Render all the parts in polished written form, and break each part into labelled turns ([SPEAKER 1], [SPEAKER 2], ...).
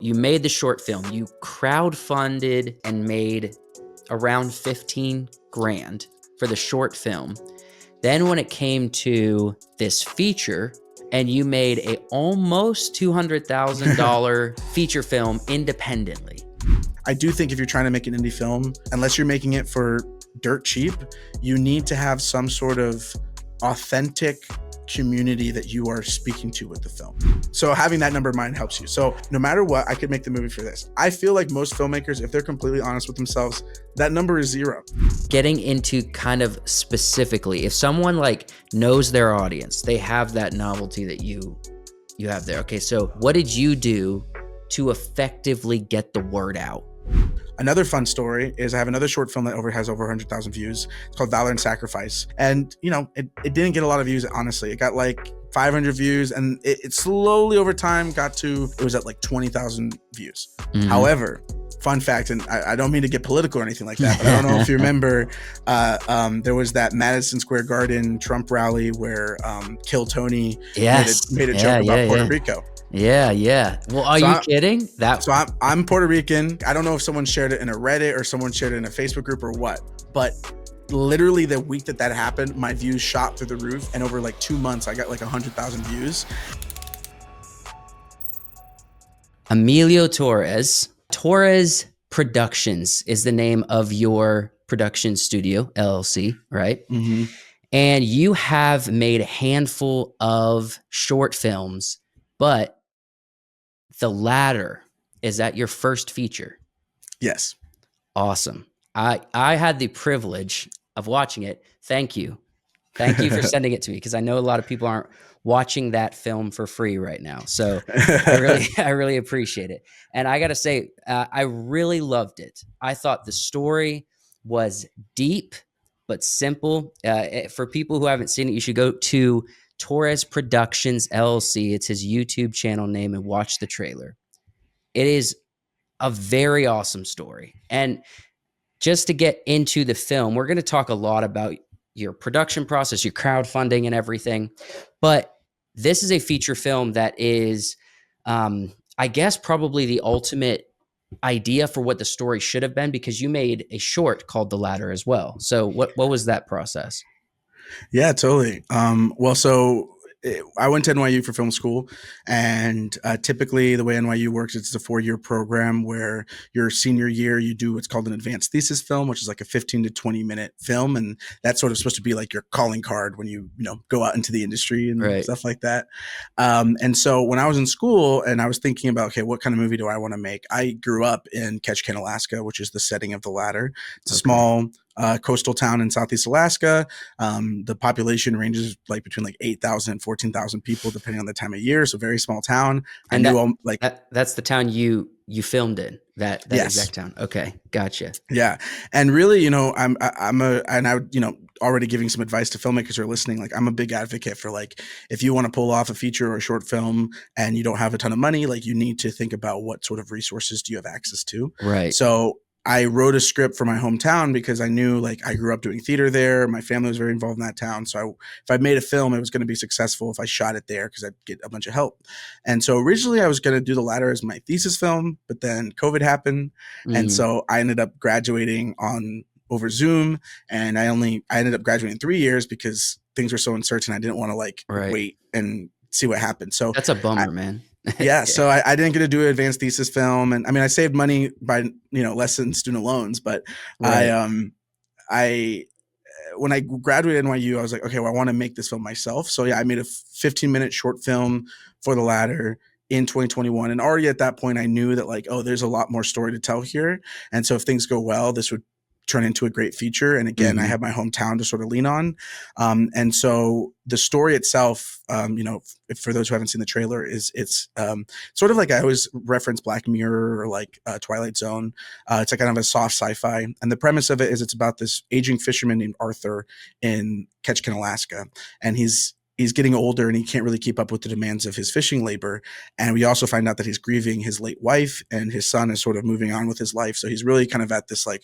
[SPEAKER 1] You made the short film. You crowdfunded and made around 15 grand for the short film. Then when it came to this feature, and you made a almost $200,000 feature film independently.
[SPEAKER 2] I do think if you're trying to make an indie film, unless you're making it for dirt cheap, you need to have some sort of authentic community that you are speaking to with the film. So having that number in mind helps you. So no matter what, I could make the movie for this. I feel like most filmmakers, if they're completely honest with themselves, that number is 0.
[SPEAKER 1] Getting into kind of specifically, if someone like knows their audience, they have that novelty that you have there. Okay, so what did you do to effectively get the word out?
[SPEAKER 2] Another fun story is I have another short film that has over 100,000 views. It's called Valor and Sacrifice. And, you know, it didn't get a lot of views, honestly. It got like 500 views, and it slowly over time it was at like 20,000 views. Mm-hmm. However, fun fact, and I don't mean to get political or anything like that, but I don't know if you remember, there was that Madison Square Garden Trump rally where Kill Tony made a joke about Puerto Rico.
[SPEAKER 1] Yeah. Well, are you kidding?
[SPEAKER 2] So I'm Puerto Rican. I don't know if someone shared it in a Reddit or someone shared it in a Facebook group or what, but literally the week that happened, my views shot through the roof, and over like 2 months, I got like 100,000 views.
[SPEAKER 1] Emilio Torres. Torres Productions is the name of your production studio, LLC, right? Mm-hmm. And you have made a handful of short films, but The Ladder, is that your first feature?
[SPEAKER 2] Yes.
[SPEAKER 1] Awesome. I had the privilege of watching it. Thank you. Thank you for sending it to me, because I know a lot of people aren't watching that film for free right now. So I really appreciate it. And I got to say, I really loved it. I thought the story was deep but simple. For people who haven't seen it, you should go to Torres Productions LLC. It's his YouTube channel name, and watch the trailer. It is a very awesome story. And just to get into the film, we're going to talk a lot about your production process, your crowdfunding and everything. But this is a feature film that is, I guess, probably the ultimate idea for what the story should have been, because you made a short called The Ladder as well. So what was that process?
[SPEAKER 2] Yeah, totally. I went to NYU for film school, and typically the way NYU works, it's a 4-year program where your senior year you do what's called an advanced thesis film, which is like a 15 to 20 minute film, and that's sort of supposed to be like your calling card when you go out into the industry and stuff like that. And so when I was in school and I was thinking about, okay, what kind of movie do I want to make? I grew up in Ketchikan, Alaska, which is the setting of The Ladder. It's a small coastal town in Southeast Alaska. The population ranges like between like 8,000 and 14,000 people, depending on the time of year. So very small town.
[SPEAKER 1] And that's the town you filmed in, that yes. Exact town. Okay. Gotcha.
[SPEAKER 2] Yeah. And really, already giving some advice to filmmakers who are listening. Like, I'm a big advocate for, like, if you want to pull off a feature or a short film and you don't have a ton of money, like, you need to think about what sort of resources do you have access to.
[SPEAKER 1] Right.
[SPEAKER 2] So I wrote a script for my hometown because I knew, like, I grew up doing theater there. My family was very involved in that town. So if I made a film, it was going to be successful if I shot it there, because I'd get a bunch of help. And so originally I was going to do The Ladder as my thesis film, but then COVID happened. And so I ended up graduating over Zoom, and I ended up graduating in 3 years because things were so uncertain. I didn't want to wait and see what happened. So
[SPEAKER 1] that's a bummer, man.
[SPEAKER 2] Yeah. So I didn't get to do an advanced thesis film. And I mean, I saved money by, less than student loans, but when I graduated NYU, I was like, okay, well, I want to make this film myself. So yeah, I made a 15-minute short film for The Ladder in 2021. And already at that point, I knew that, like, oh, there's a lot more story to tell here. And so if things go well, this would turn into a great feature. And again, I have my hometown to sort of lean on. And so the story itself, for those who haven't seen the trailer, it's sort of like, I always reference Black Mirror or like Twilight Zone. It's like kind of a soft sci-fi. And the premise of it is it's about this aging fisherman named Arthur in Ketchikan, Alaska. And he's getting older and he can't really keep up with the demands of his fishing labor. And we also find out that he's grieving his late wife, and his son is sort of moving on with his life. So he's really kind of at this like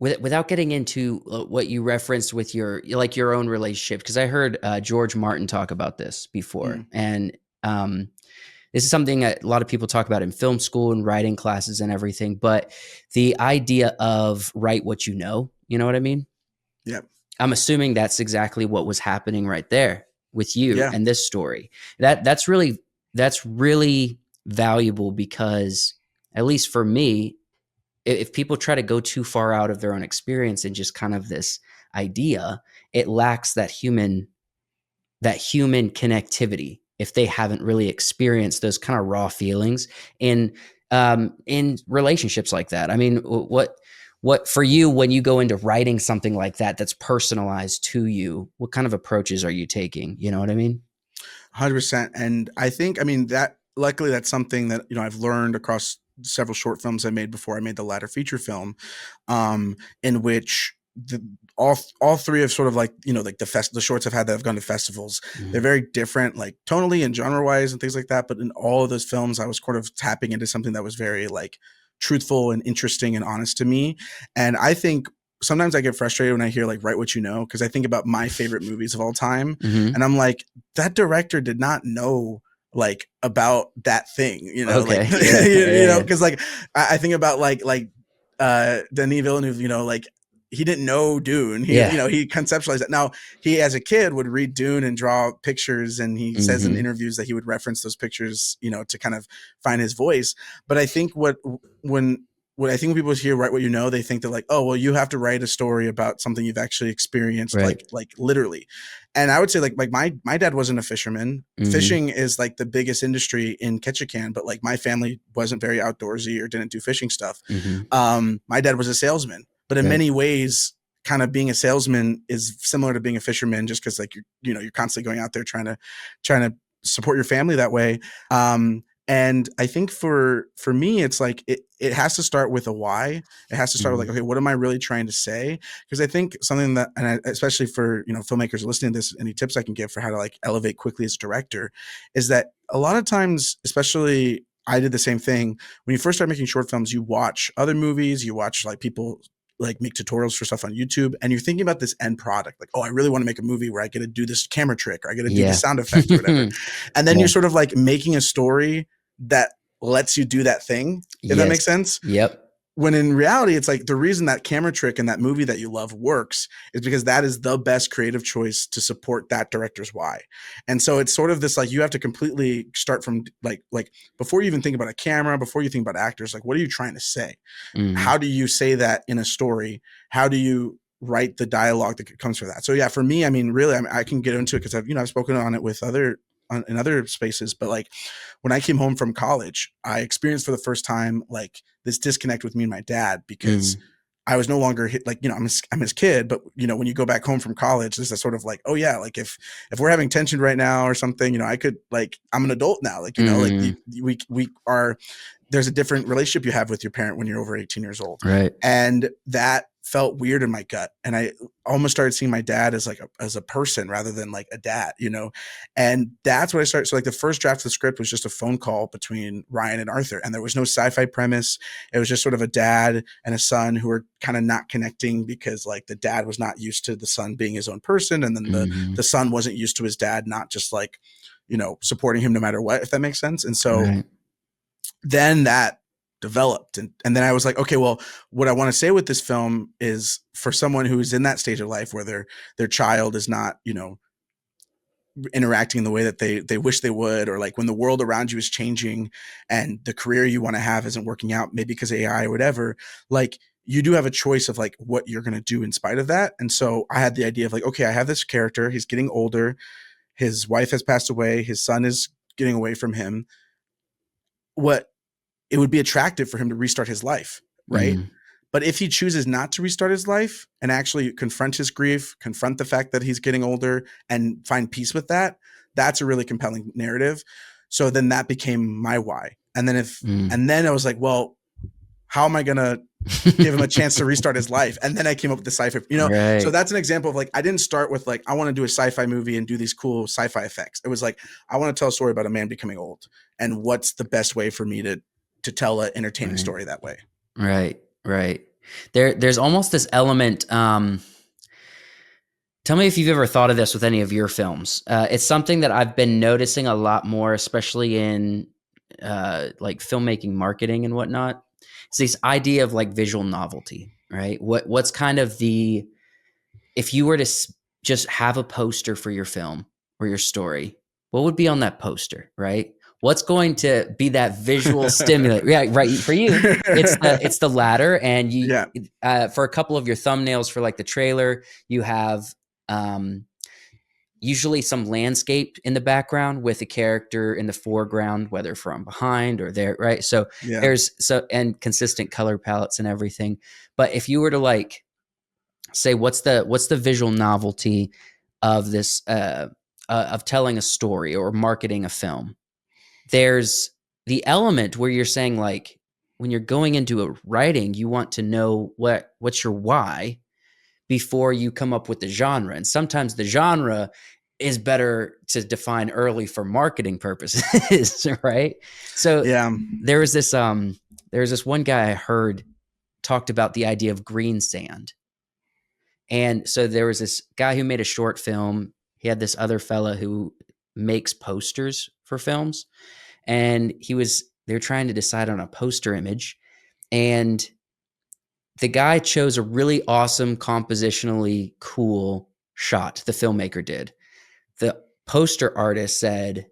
[SPEAKER 1] without getting into what you referenced with like your own relationship, because I heard George Martin talk about this before,
[SPEAKER 2] Mm,
[SPEAKER 1] and um, this is something that a lot of people talk about in film school and writing classes and everything. But the idea of write what you know what I mean?
[SPEAKER 2] yeah.
[SPEAKER 1] I'm assuming that's exactly what was happening right there with you
[SPEAKER 2] Yeah.
[SPEAKER 1] and this story. That's really valuable, because at least for me, if people try to go too far out of their own experience and just kind of this idea, it lacks that human connectivity if they haven't really experienced those kind of raw feelings in relationships like that. I mean, what for you when you go into writing something like that that's personalized to you? What kind of approaches are you taking? You know what I mean?
[SPEAKER 2] 100%. And I think, I mean, that luckily that's something that, I've learned across several short films I made before I made the latter feature film, in which all three of sort of like, like the shorts I've had that have gone to festivals, they're
[SPEAKER 1] Mhm.
[SPEAKER 2] very different, like tonally and genre wise and things like that. But in all of those films, I was kind of tapping into something that was very like truthful and interesting and honest to me. And I think sometimes I get frustrated when I hear like write what you know, because I think about my favorite movies of all time,
[SPEAKER 1] Mhm.
[SPEAKER 2] and I'm like, that director did not know like about that thing, like
[SPEAKER 1] Okay. Yeah. Yeah. Yeah.
[SPEAKER 2] because like I think about Denis Villeneuve, like he didn't know Dune. He,
[SPEAKER 1] Yeah.
[SPEAKER 2] he conceptualized it. Now he, as a kid, would read Dune and draw pictures, and he says in
[SPEAKER 1] Mhm.
[SPEAKER 2] interviews that he would reference those pictures, to kind of find his voice. But I think when I think when people hear write what you know, they think that like, oh, well, you have to write a story about something you've actually experienced,
[SPEAKER 1] Right.
[SPEAKER 2] like literally. And I would say like my dad wasn't a fisherman.
[SPEAKER 1] Mhm.
[SPEAKER 2] Fishing is like the biggest industry in Ketchikan, but like my family wasn't very outdoorsy or didn't do fishing stuff.
[SPEAKER 1] Mhm.
[SPEAKER 2] My dad was a salesman, but in
[SPEAKER 1] Right.
[SPEAKER 2] many ways, kind of being a salesman is similar to being a fisherman, just because like you're constantly going out there trying to support your family that way. And I think for me, it's like it has to start with a why. It has to start with like,
[SPEAKER 1] Mhm.
[SPEAKER 2] okay, what am I really trying to say? Because I think something that, and especially for filmmakers listening to this, any tips I can give for how to like elevate quickly as a director, is that a lot of times, especially I did the same thing when you first start making short films. You watch other movies, you watch like people like make tutorials for stuff on YouTube, and you're thinking about this end product, like, oh, I really want to make a movie where I get to do this camera trick or I get to do this
[SPEAKER 1] Yeah.
[SPEAKER 2] sound effect or whatever. And then
[SPEAKER 1] Yeah.
[SPEAKER 2] you're sort of like making a story that lets you do that thing, if that
[SPEAKER 1] Yes.
[SPEAKER 2] makes sense.
[SPEAKER 1] Yep.
[SPEAKER 2] When in reality, it's like the reason that camera trick in that movie that you love works is because that is the best creative choice to support that director's why. And so it's sort of this like you have to completely start from like before you even think about a camera, before you think about actors, like what are you trying to say?
[SPEAKER 1] Mhm.
[SPEAKER 2] How do you say that in a story? How do you write the dialogue that comes from that? So yeah, for me, I mean, really, I can get into it because I've spoken on it with in other spaces, but like when I came home from college, I experienced for the first time like this disconnect with me and my dad because
[SPEAKER 1] Mhm.
[SPEAKER 2] I was no longer like I'm his kid, but when you go back home from college, there's a sort of like, oh yeah, like if we're having tension right now or something, I could like I'm an adult now, like like
[SPEAKER 1] Mhm.
[SPEAKER 2] we are, there's a different relationship you have with your parent when you're over 18 years old.
[SPEAKER 1] Right.
[SPEAKER 2] And that felt weird in my gut. And I almost started seeing my dad as like as a person rather than like a dad, And that's what I started. So like the first draft of the script was just a phone call between Ryan and Arthur. And there was no sci-fi premise. It was just sort of a dad and a son who were kind of not connecting because like the dad was not used to the son being his own person. And then the
[SPEAKER 1] Mhm.
[SPEAKER 2] son wasn't used to his dad, not just like, supporting him no matter what, if that makes sense. And so
[SPEAKER 1] Right.
[SPEAKER 2] then that developed, and then I was like, okay, well, what I want to say with this film is for someone who's in that stage of life where their child is not interacting in the way that they wish they would, or like when the world around you is changing and the career you want to have isn't working out, maybe because of AI or whatever, like you do have a choice of like what you're going to do in spite of that. And so I had the idea of like, okay, I have this character, he's getting older, his wife has passed away, his son is getting away from him. What It would be attractive for him to restart his life, right?
[SPEAKER 1] Mhm.
[SPEAKER 2] But if he chooses not to restart his life and actually confront his grief, confront the fact that he's getting older and find peace with that, that's a really compelling narrative. So then that became my why.
[SPEAKER 1] Mm.
[SPEAKER 2] And then I was like, well, how am I going to give him a chance to restart his life? And then I came up with the sci-fi, so
[SPEAKER 1] Right.
[SPEAKER 2] that's an example of like, I didn't start with like, I want to do a sci-fi movie and do these cool sci-fi effects. It was like, I want to tell a story about a man becoming old and what's the best way for me to tell an entertaining
[SPEAKER 1] Right.
[SPEAKER 2] story that way.
[SPEAKER 1] Right. Right. There's almost this element. Tell me if you've ever thought of this with any of your films. It's something that I've been noticing a lot more, especially in like filmmaking, marketing, and whatnot. It's this idea of like visual novelty, right? What's kind of the if you were to just have a poster for your film or your story, what would be on that poster, right? What's going to be that visual stimulus? Yeah, right. For you, it's the ladder, and you
[SPEAKER 2] Yeah.
[SPEAKER 1] for a couple of your thumbnails for like the trailer, you have um, usually some landscape in the background with a character in the foreground, whether from behind or there, right? So
[SPEAKER 2] Yeah.
[SPEAKER 1] there's and consistent color palettes and everything. But if you were to like say what's the visual novelty of this of telling a story or marketing a film, there's the element where you're saying like when you're going into a writing, you want to know what's your why before you come up with the genre. And sometimes the genre is better to define early for marketing purposes, right? So
[SPEAKER 2] Yeah.
[SPEAKER 1] there was this one guy I heard talked about the idea of green sand. And so there was this guy who made a short film. He had this other fella who makes posters for films. And they were trying to decide on a poster image. And the guy chose a really awesome, compositionally cool shot. The filmmaker did. The poster artist said,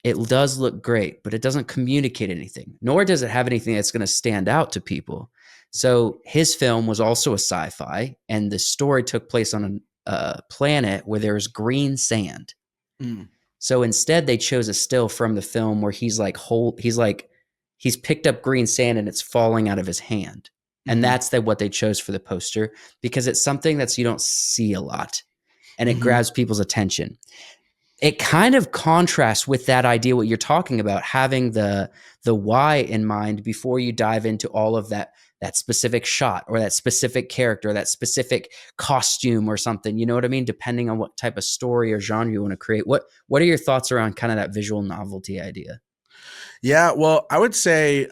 [SPEAKER 1] it does look great, but it doesn't communicate anything, nor does it have anything that's going to stand out to people. So his film was also a sci-fi, and the story took place on a planet where there's green sand.
[SPEAKER 2] Mm.
[SPEAKER 1] So instead, they chose a still from the film where he's picked up green sand and it's falling out of his hand, and
[SPEAKER 2] Mm-hmm.
[SPEAKER 1] that's what they chose for the poster because it's something that you don't see a lot, and it
[SPEAKER 2] Mm-hmm.
[SPEAKER 1] grabs people's attention. It kind of contrasts with that idea what you're talking about, having the why in mind before you dive into all of that specific shot or that specific character, that specific costume or something. You know what I mean? Depending on what type of story or genre you want to create. What are your thoughts around kind of that visual novelty idea?
[SPEAKER 2] Yeah, well, I would say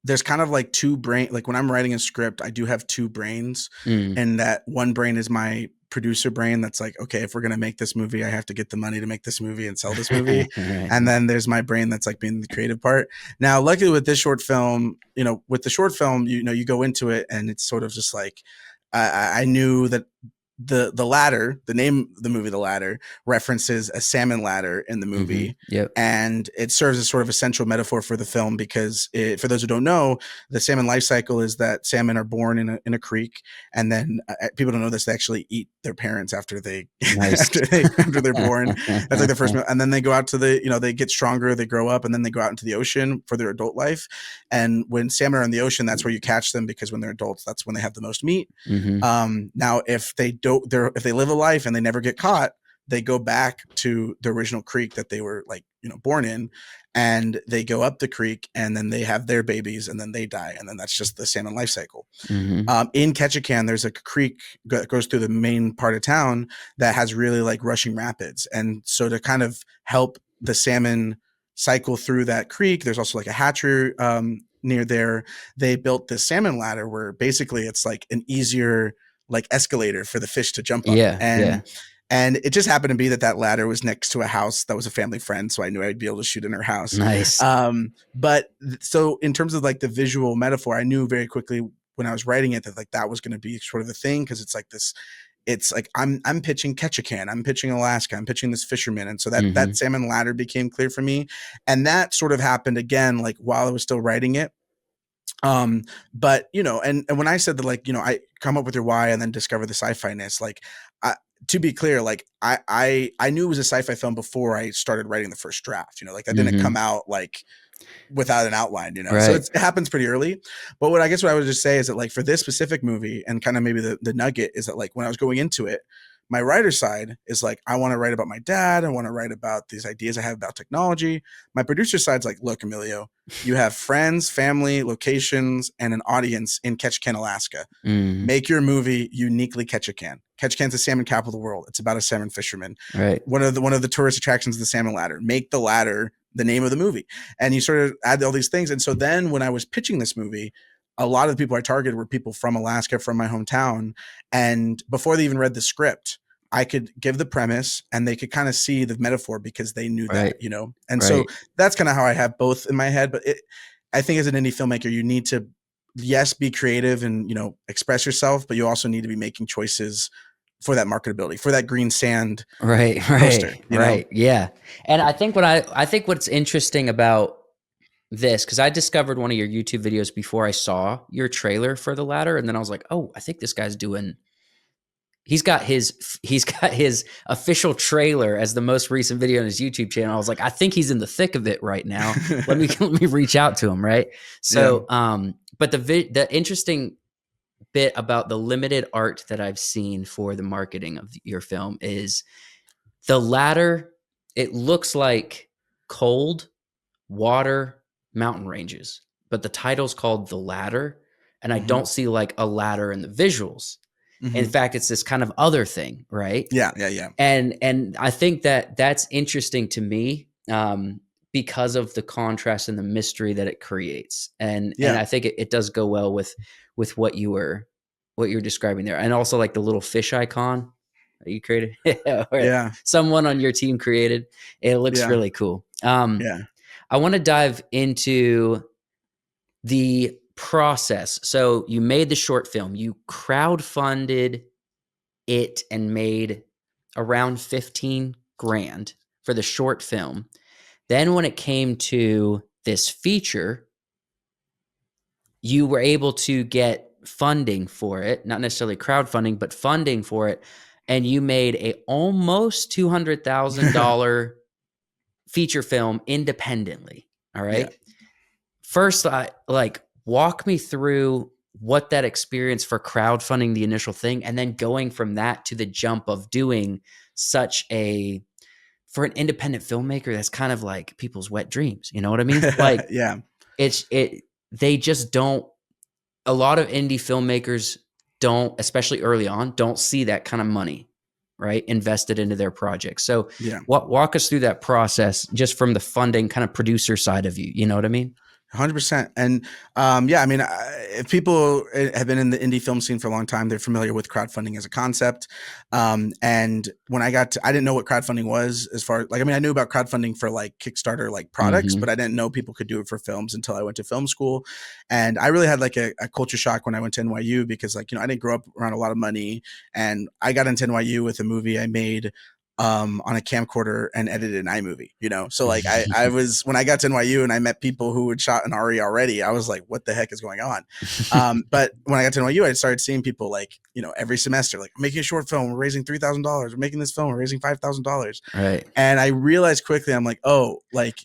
[SPEAKER 2] there's kind of like like when I'm writing a script, I do have two brains,
[SPEAKER 1] Mm.
[SPEAKER 2] and that one brain is my producer brain that's like, okay, if we're gonna make this movie, I have to get the money to make this movie and sell this movie.
[SPEAKER 1] Right.
[SPEAKER 2] And then there's my brain that's like being the creative part. Now, luckily with this short film, with the short film, you go into it and it's sort of just like I knew that the ladder, the name of the movie, The Ladder, references a salmon ladder in the movie.
[SPEAKER 1] Mm-hmm. Yep.
[SPEAKER 2] And it serves as sort of a central metaphor for the film because for those who don't know, the salmon life cycle is that salmon are born in a creek, and then people don't know this, they actually eat their parents after they
[SPEAKER 1] Nice.
[SPEAKER 2] after they're born. That's like the first, and then they go out to they get stronger, they grow up, and then they go out into the ocean for their adult life. And when salmon are in the ocean, that's where you catch them because when they're adults, that's when they have the most meat.
[SPEAKER 1] Mm-hmm.
[SPEAKER 2] Now, if they live a life and they never get caught, they go back to the original creek that they were born in, and they go up the creek, and then they have their babies, and then they die, and then that's just the salmon life cycle.
[SPEAKER 1] Mm-hmm.
[SPEAKER 2] In Ketchikan, there's a creek that goes through the main part of town that has really like rushing rapids, and so to kind of help the salmon cycle through that creek, there's also like a hatchery near there. They built this salmon ladder where basically it's like an easier like escalator for the fish to jump up.
[SPEAKER 1] Yeah. Yeah.
[SPEAKER 2] And it just happened to be that ladder was next to a house that was a family friend, so I knew I'd be able to shoot in her house.
[SPEAKER 1] Nice.
[SPEAKER 2] But so in terms of like the visual metaphor, I knew very quickly when I was writing it that like that was going to be sort of the thing, because it's like this. It's like I'm pitching Ketchikan, I'm pitching Alaska, I'm pitching this fisherman, and so that salmon ladder became clear for me, and that sort of happened again like while I was still writing it. But and when I said that, like, I come up with your why and then discover the sci-fi-ness, like, to be clear, like I knew it was a sci-fi film before I started writing the first draft, like that didn't come out like without an outline,
[SPEAKER 1] Right.
[SPEAKER 2] So it happens pretty early. But what I would just say is that like for this specific movie, and kind of maybe the nugget is that like when I was going into it, my writer side is like, I want to write about my dad. I want to write about these ideas I have about technology. My producer side's like, look, Emilio, you have friends, family, locations, and an audience in Ketchikan, Alaska. Make your movie uniquely Ketchikan. Ketchikan's the salmon capital of the world. It's about a salmon fisherman.
[SPEAKER 1] Right.
[SPEAKER 2] One of the tourist attractions is the salmon ladder. Make the ladder the name of the movie. And you sort of add all these things. And so then when I was pitching this movie, a lot of the people I targeted were people from Alaska, from my hometown. And before they even read the script, I could give the premise and they could kind of see the metaphor because they knew that,
[SPEAKER 1] Right.
[SPEAKER 2] you know? And so
[SPEAKER 1] Right.
[SPEAKER 2] that's kind of how I have both in my head. But I think as an indie filmmaker, you need to, yes, be creative and, you know, express yourself, but you also need to be making choices for that marketability, for that green sand
[SPEAKER 1] Right.
[SPEAKER 2] poster,
[SPEAKER 1] Right.
[SPEAKER 2] you know?
[SPEAKER 1] Right. Yeah. And I think I think what's interesting about this, because I discovered one of your YouTube videos before I saw your trailer for the ladder, and then I was like, oh, I think this guy's doing. He's got his official trailer as the most recent video on his YouTube channel. I was like, I think he's in the thick of it right now. Let me reach out to him, right?
[SPEAKER 2] Yeah.
[SPEAKER 1] So, but the interesting bit about the limited art that I've seen for the marketing of your film is the ladder. It looks like cold water mountain ranges, but the title's called The Ladder, and I
[SPEAKER 2] Hmm.
[SPEAKER 1] don't see like a ladder in the visuals. In
[SPEAKER 2] Hmm.
[SPEAKER 1] fact, it's this kind of other thing, right?
[SPEAKER 2] Yeah. Yeah. Yeah.
[SPEAKER 1] And I think that that's interesting to me, because of the contrast and the mystery that it creates, and
[SPEAKER 2] Yeah.
[SPEAKER 1] I think it does go well with what you're describing there, and also like the little fish icon that you created, or
[SPEAKER 2] Yeah.
[SPEAKER 1] someone on your team created. It looks
[SPEAKER 2] Yeah.
[SPEAKER 1] really cool.
[SPEAKER 2] Yeah.
[SPEAKER 1] I want to dive into the process. So you made the short film, you crowdfunded it and made around 15 grand for the short film. Then when it came to this feature, you were able to get funding for it, not necessarily crowdfunding, but funding for it. And you made a almost $200,000 feature film independently. All
[SPEAKER 2] Yeah.
[SPEAKER 1] right. First, I like walk me through what that experience for crowdfunding the initial thing, and then going from that to the jump of doing such a for an independent filmmaker, that's kind of like people's wet dreams. You know what I mean? Like
[SPEAKER 2] Yeah.
[SPEAKER 1] it they just don't a lot of indie filmmakers don't, especially early on, don't see that kind of money, right? Invested into their projects. So
[SPEAKER 2] Yeah.
[SPEAKER 1] walk us through that process just from the funding kind of producer side of you. You know what I mean?
[SPEAKER 2] 100%. And yeah, I mean, if people have been in the indie film scene for a long time, they're familiar with crowdfunding as a concept. And when I didn't know what crowdfunding was as far like, I mean, I knew about crowdfunding for like Kickstarter, like products,
[SPEAKER 1] Mm-hmm.
[SPEAKER 2] but I didn't know people could do it for films until I went to film school. And I really had like a culture shock when I went to NYU because like, you know, I didn't grow up around a lot of money, and I got into NYU with a movie I made on a camcorder and edited an iMovie, you know? So like I was, when I got to NYU and I met people who had shot an RE already, I was like, what the heck is going on? But when I got to NYU, I started seeing people like, you know, every semester, like making a short film, we're raising $3,000, we're making this film, we're raising $5,000.
[SPEAKER 1] Right.
[SPEAKER 2] And I realized quickly, I'm like, oh, like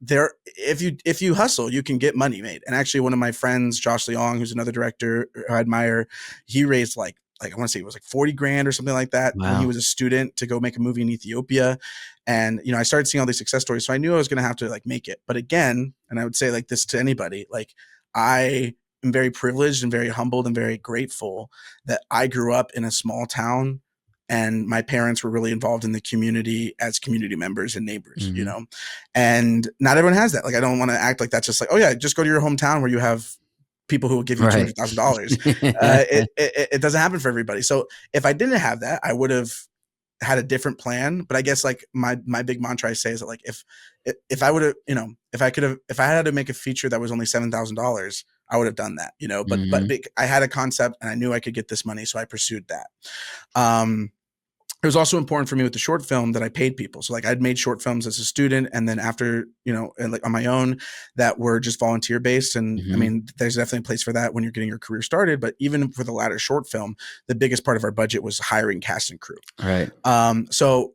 [SPEAKER 2] there, if you hustle, you can get money made. And actually one of my friends, Josh Leong, who's another director who I admire, he raised like I want to say it was like 40 grand or something like that when he
[SPEAKER 1] Wow.
[SPEAKER 2] was a student to go make a movie in Ethiopia. And, you know, I started seeing all these success stories. So I knew I was going to have to like make it. But again, and I would say like this to anybody, like I am very privileged and very humbled and very grateful that I grew up in a small town and my parents were really involved in the community as community members and neighbors, you
[SPEAKER 1] Mm-hmm.
[SPEAKER 2] know, and not everyone has that. Like, I don't want to act like that's just like, oh yeah, just go to your hometown where you have people who will give you
[SPEAKER 1] Right.
[SPEAKER 2] $200,000. It doesn't happen for everybody. So if I didn't have that, I would have had a different plan. But I guess like my big mantra I say is that like if I would have, you know, if I had to make a feature that was only $7,000, I would have done that, you know. But
[SPEAKER 1] Mm-hmm.
[SPEAKER 2] I had a concept and I knew I could get this money, so I pursued that. Um, it was also important for me with the short film that I paid people. So like I'd made short films as a student, and then after, you know, and like on my own, that were just volunteer based. And I
[SPEAKER 1] Mm-hmm.
[SPEAKER 2] mean, there's definitely a place for that when you're getting your career started. But even for the latter short film, the biggest part of our budget was hiring cast and crew.
[SPEAKER 1] Right.
[SPEAKER 2] So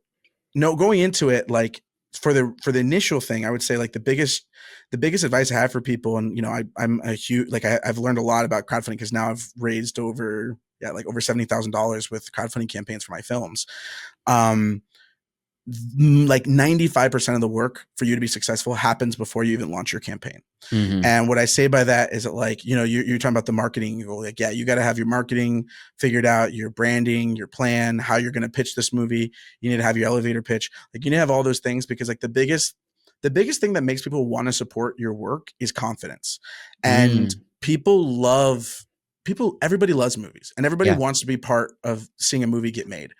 [SPEAKER 2] no, going into it, like for the initial thing, I would say like the biggest advice I have for people, and you know, I'm a huge like I've learned a lot about crowdfunding because now I've raised over like over $70,000 with crowdfunding campaigns for my films. Um, like 95% of the work for you to be successful happens before you even launch your campaign.
[SPEAKER 1] Mm-hmm.
[SPEAKER 2] And what I say by that is that like, you know, you're talking about the marketing. You go like, yeah, you got to have your marketing figured out, your branding, your plan, how you're going to pitch this movie. You need to have your elevator pitch. Like you need to have all those things because like the biggest thing that makes people want to support your work is confidence. And
[SPEAKER 1] Mm.
[SPEAKER 2] everybody loves movies and everybody
[SPEAKER 1] Yeah.
[SPEAKER 2] wants to be part of seeing a movie get made.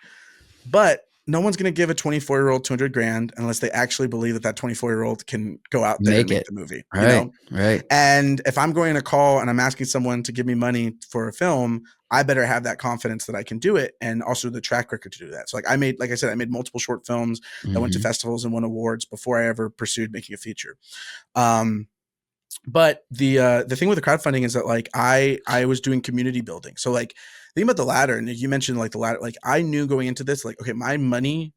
[SPEAKER 2] But no one's going to give a 24-year-old 200 grand unless they actually believe that that 24-year-old can go out there and
[SPEAKER 1] Make
[SPEAKER 2] make
[SPEAKER 1] it.
[SPEAKER 2] the movie,
[SPEAKER 1] Right. Right.
[SPEAKER 2] And if I'm going to call and I'm asking someone to give me money for a film, I better have that confidence that I can do it, and also the track record to do that. So like I said, I made multiple short films that went to festivals and won awards before I ever pursued making a feature. But the thing with the crowdfunding is that like I was doing community building. So like the thing about the ladder, and you mentioned like the ladder, like I knew going into this, like, okay, my money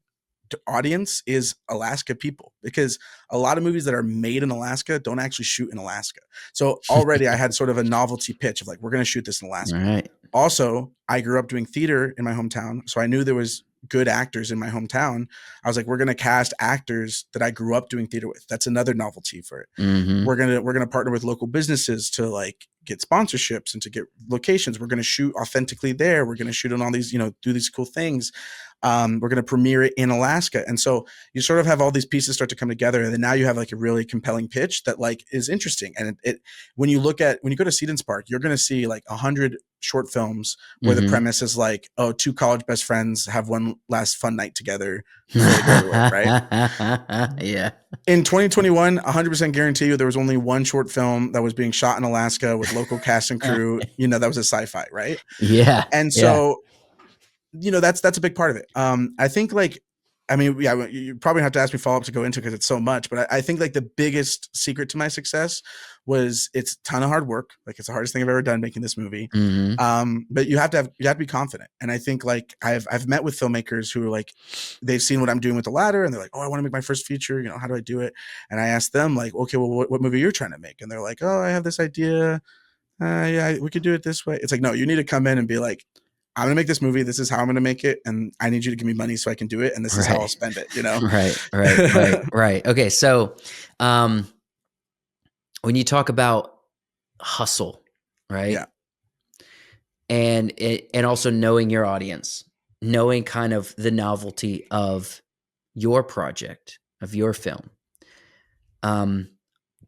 [SPEAKER 2] audience is Alaska people, because a lot of movies that are made in Alaska don't actually shoot in Alaska. So already I had sort of a novelty pitch of like, we're going to shoot this in Alaska.
[SPEAKER 1] Right.
[SPEAKER 2] Also, I grew up doing theater in my hometown, so I knew there was good actors in my hometown. I was like, we're going to cast actors that I grew up doing theater with. That's another novelty for it. We're going to partner with local businesses to like get sponsorships and to get locations. We're going to shoot authentically there. We're going to shoot on all these, do these cool things. We're going to premiere it in Alaska. And so you sort of have all these pieces start to come together. And then now you have like a really compelling pitch that like is interesting. And when you go to S.D.N.Y. Park, you're going to see like 100 short films where the premise is like, oh, two college best friends have one last fun night together before they go to work, right?
[SPEAKER 1] Yeah.
[SPEAKER 2] In 2021, 100% guarantee you there was only one short film that was being shot in Alaska with local cast and crew. That was a sci-fi, right?
[SPEAKER 1] Yeah.
[SPEAKER 2] And
[SPEAKER 1] Yeah.
[SPEAKER 2] so that's a big part of it. I think like, I mean, yeah, you probably have to ask me follow up to go into, because it's so much, but I think like the biggest secret to my success was it's a ton of hard work. Like it's the hardest thing I've ever done making this movie. But you have to be confident. And I think like I've met with filmmakers who are like, they've seen what I'm doing with the ladder and they're like, oh, I want to make my first feature. How do I do it? And I asked them like, okay, well, what movie you're trying to make? And they're like, oh, I have this idea. Yeah, we could do it this way. It's like, no, you need to come in and be like, I'm going to make this movie. This is how I'm going to make it. And I need you to give me money so I can do it. And this is how I'll spend it,
[SPEAKER 1] Right. Okay. So, when you talk about hustle, right?
[SPEAKER 2] Yeah.
[SPEAKER 1] And also knowing your audience, knowing kind of the novelty of your project, of your film,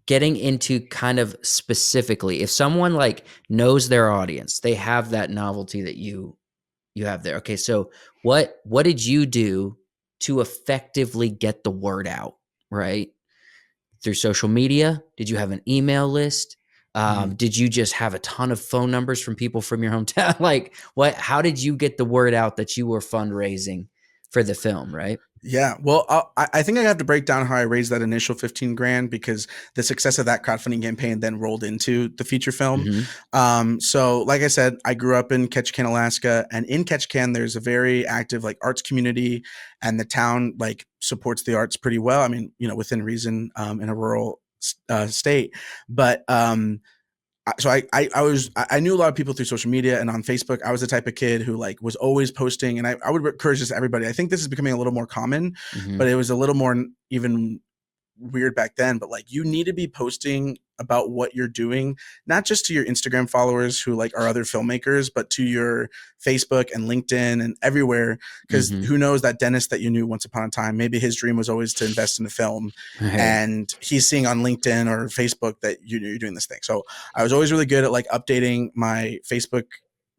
[SPEAKER 1] getting into kind of specifically, if someone like knows their audience, they have that novelty that you have there. Okay, so what did you do to effectively get the word out, right? Through social media? Did you have an email list? Did you just have a ton of phone numbers from people from your hometown? Like how did you get the word out that you were fundraising for the film, right?
[SPEAKER 2] Yeah. Well, I think I have to break down how I raised that initial 15 grand, because the success of that crowdfunding campaign then rolled into the feature film. So like I said, I grew up in Ketchikan, Alaska, and in Ketchikan, there's a very active like arts community, and the town like supports the arts pretty well. I mean, within reason, in a rural state, but, so I knew a lot of people through social media and on Facebook. I was the type of kid who like was always posting, and I would encourage this to everybody. I think this is becoming a little more common, but it was a little more even weird back then. But like, you need to be posting about what you're doing, not just to your Instagram followers who like are other filmmakers, but to your Facebook and LinkedIn and everywhere. Because who knows, that dentist that you knew once upon a time, maybe his dream was always to invest in a film, and he's seeing on LinkedIn or Facebook that you're doing this thing. So I was always really good at like updating my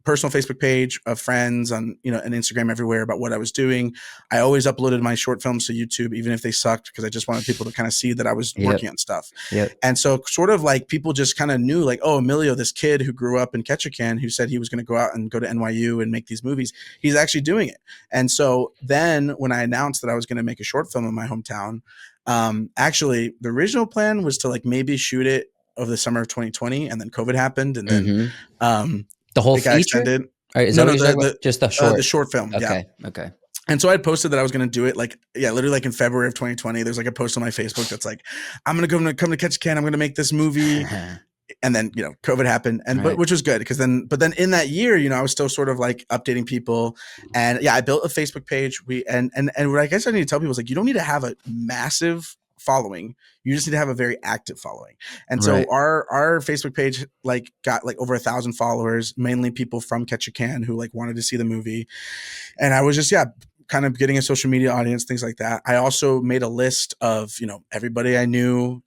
[SPEAKER 2] personal Facebook page of friends on, and Instagram everywhere about what I was doing. I always uploaded my short films to YouTube, even if they sucked, because I just wanted people to kind of see that I was working on stuff. And so sort of like people just kind of knew like, oh, Emilio, this kid who grew up in Ketchikan, who said he was going to go out and go to NYU and make these movies, he's actually doing it. And so then when I announced that I was going to make a short film in my hometown, actually the original plan was to like maybe shoot it over the summer of 2020, and then COVID happened, and then
[SPEAKER 1] the whole
[SPEAKER 2] it got
[SPEAKER 1] feature?
[SPEAKER 2] extended.
[SPEAKER 1] Right, is that what you're talking about? Just the short?
[SPEAKER 2] The short film,
[SPEAKER 1] okay,
[SPEAKER 2] yeah.
[SPEAKER 1] Okay.
[SPEAKER 2] And so I had posted that I was going to do it literally like in February of 2020. There's like a post on my Facebook that's like, I'm going to come to Ketchikan. I'm going to make this movie. And then, COVID happened, but which was good, because but then in that year, I was still sort of like updating people, and yeah, I built a Facebook page. And what I guess I need to tell people is like, you don't need to have a massive following. You just need to have a very active following. And so our Facebook page like got like over 1,000 followers, mainly people from Ketchikan who like wanted to see the movie. And I was just, kind of getting a social media audience, things like that. I also made a list of, everybody I knew,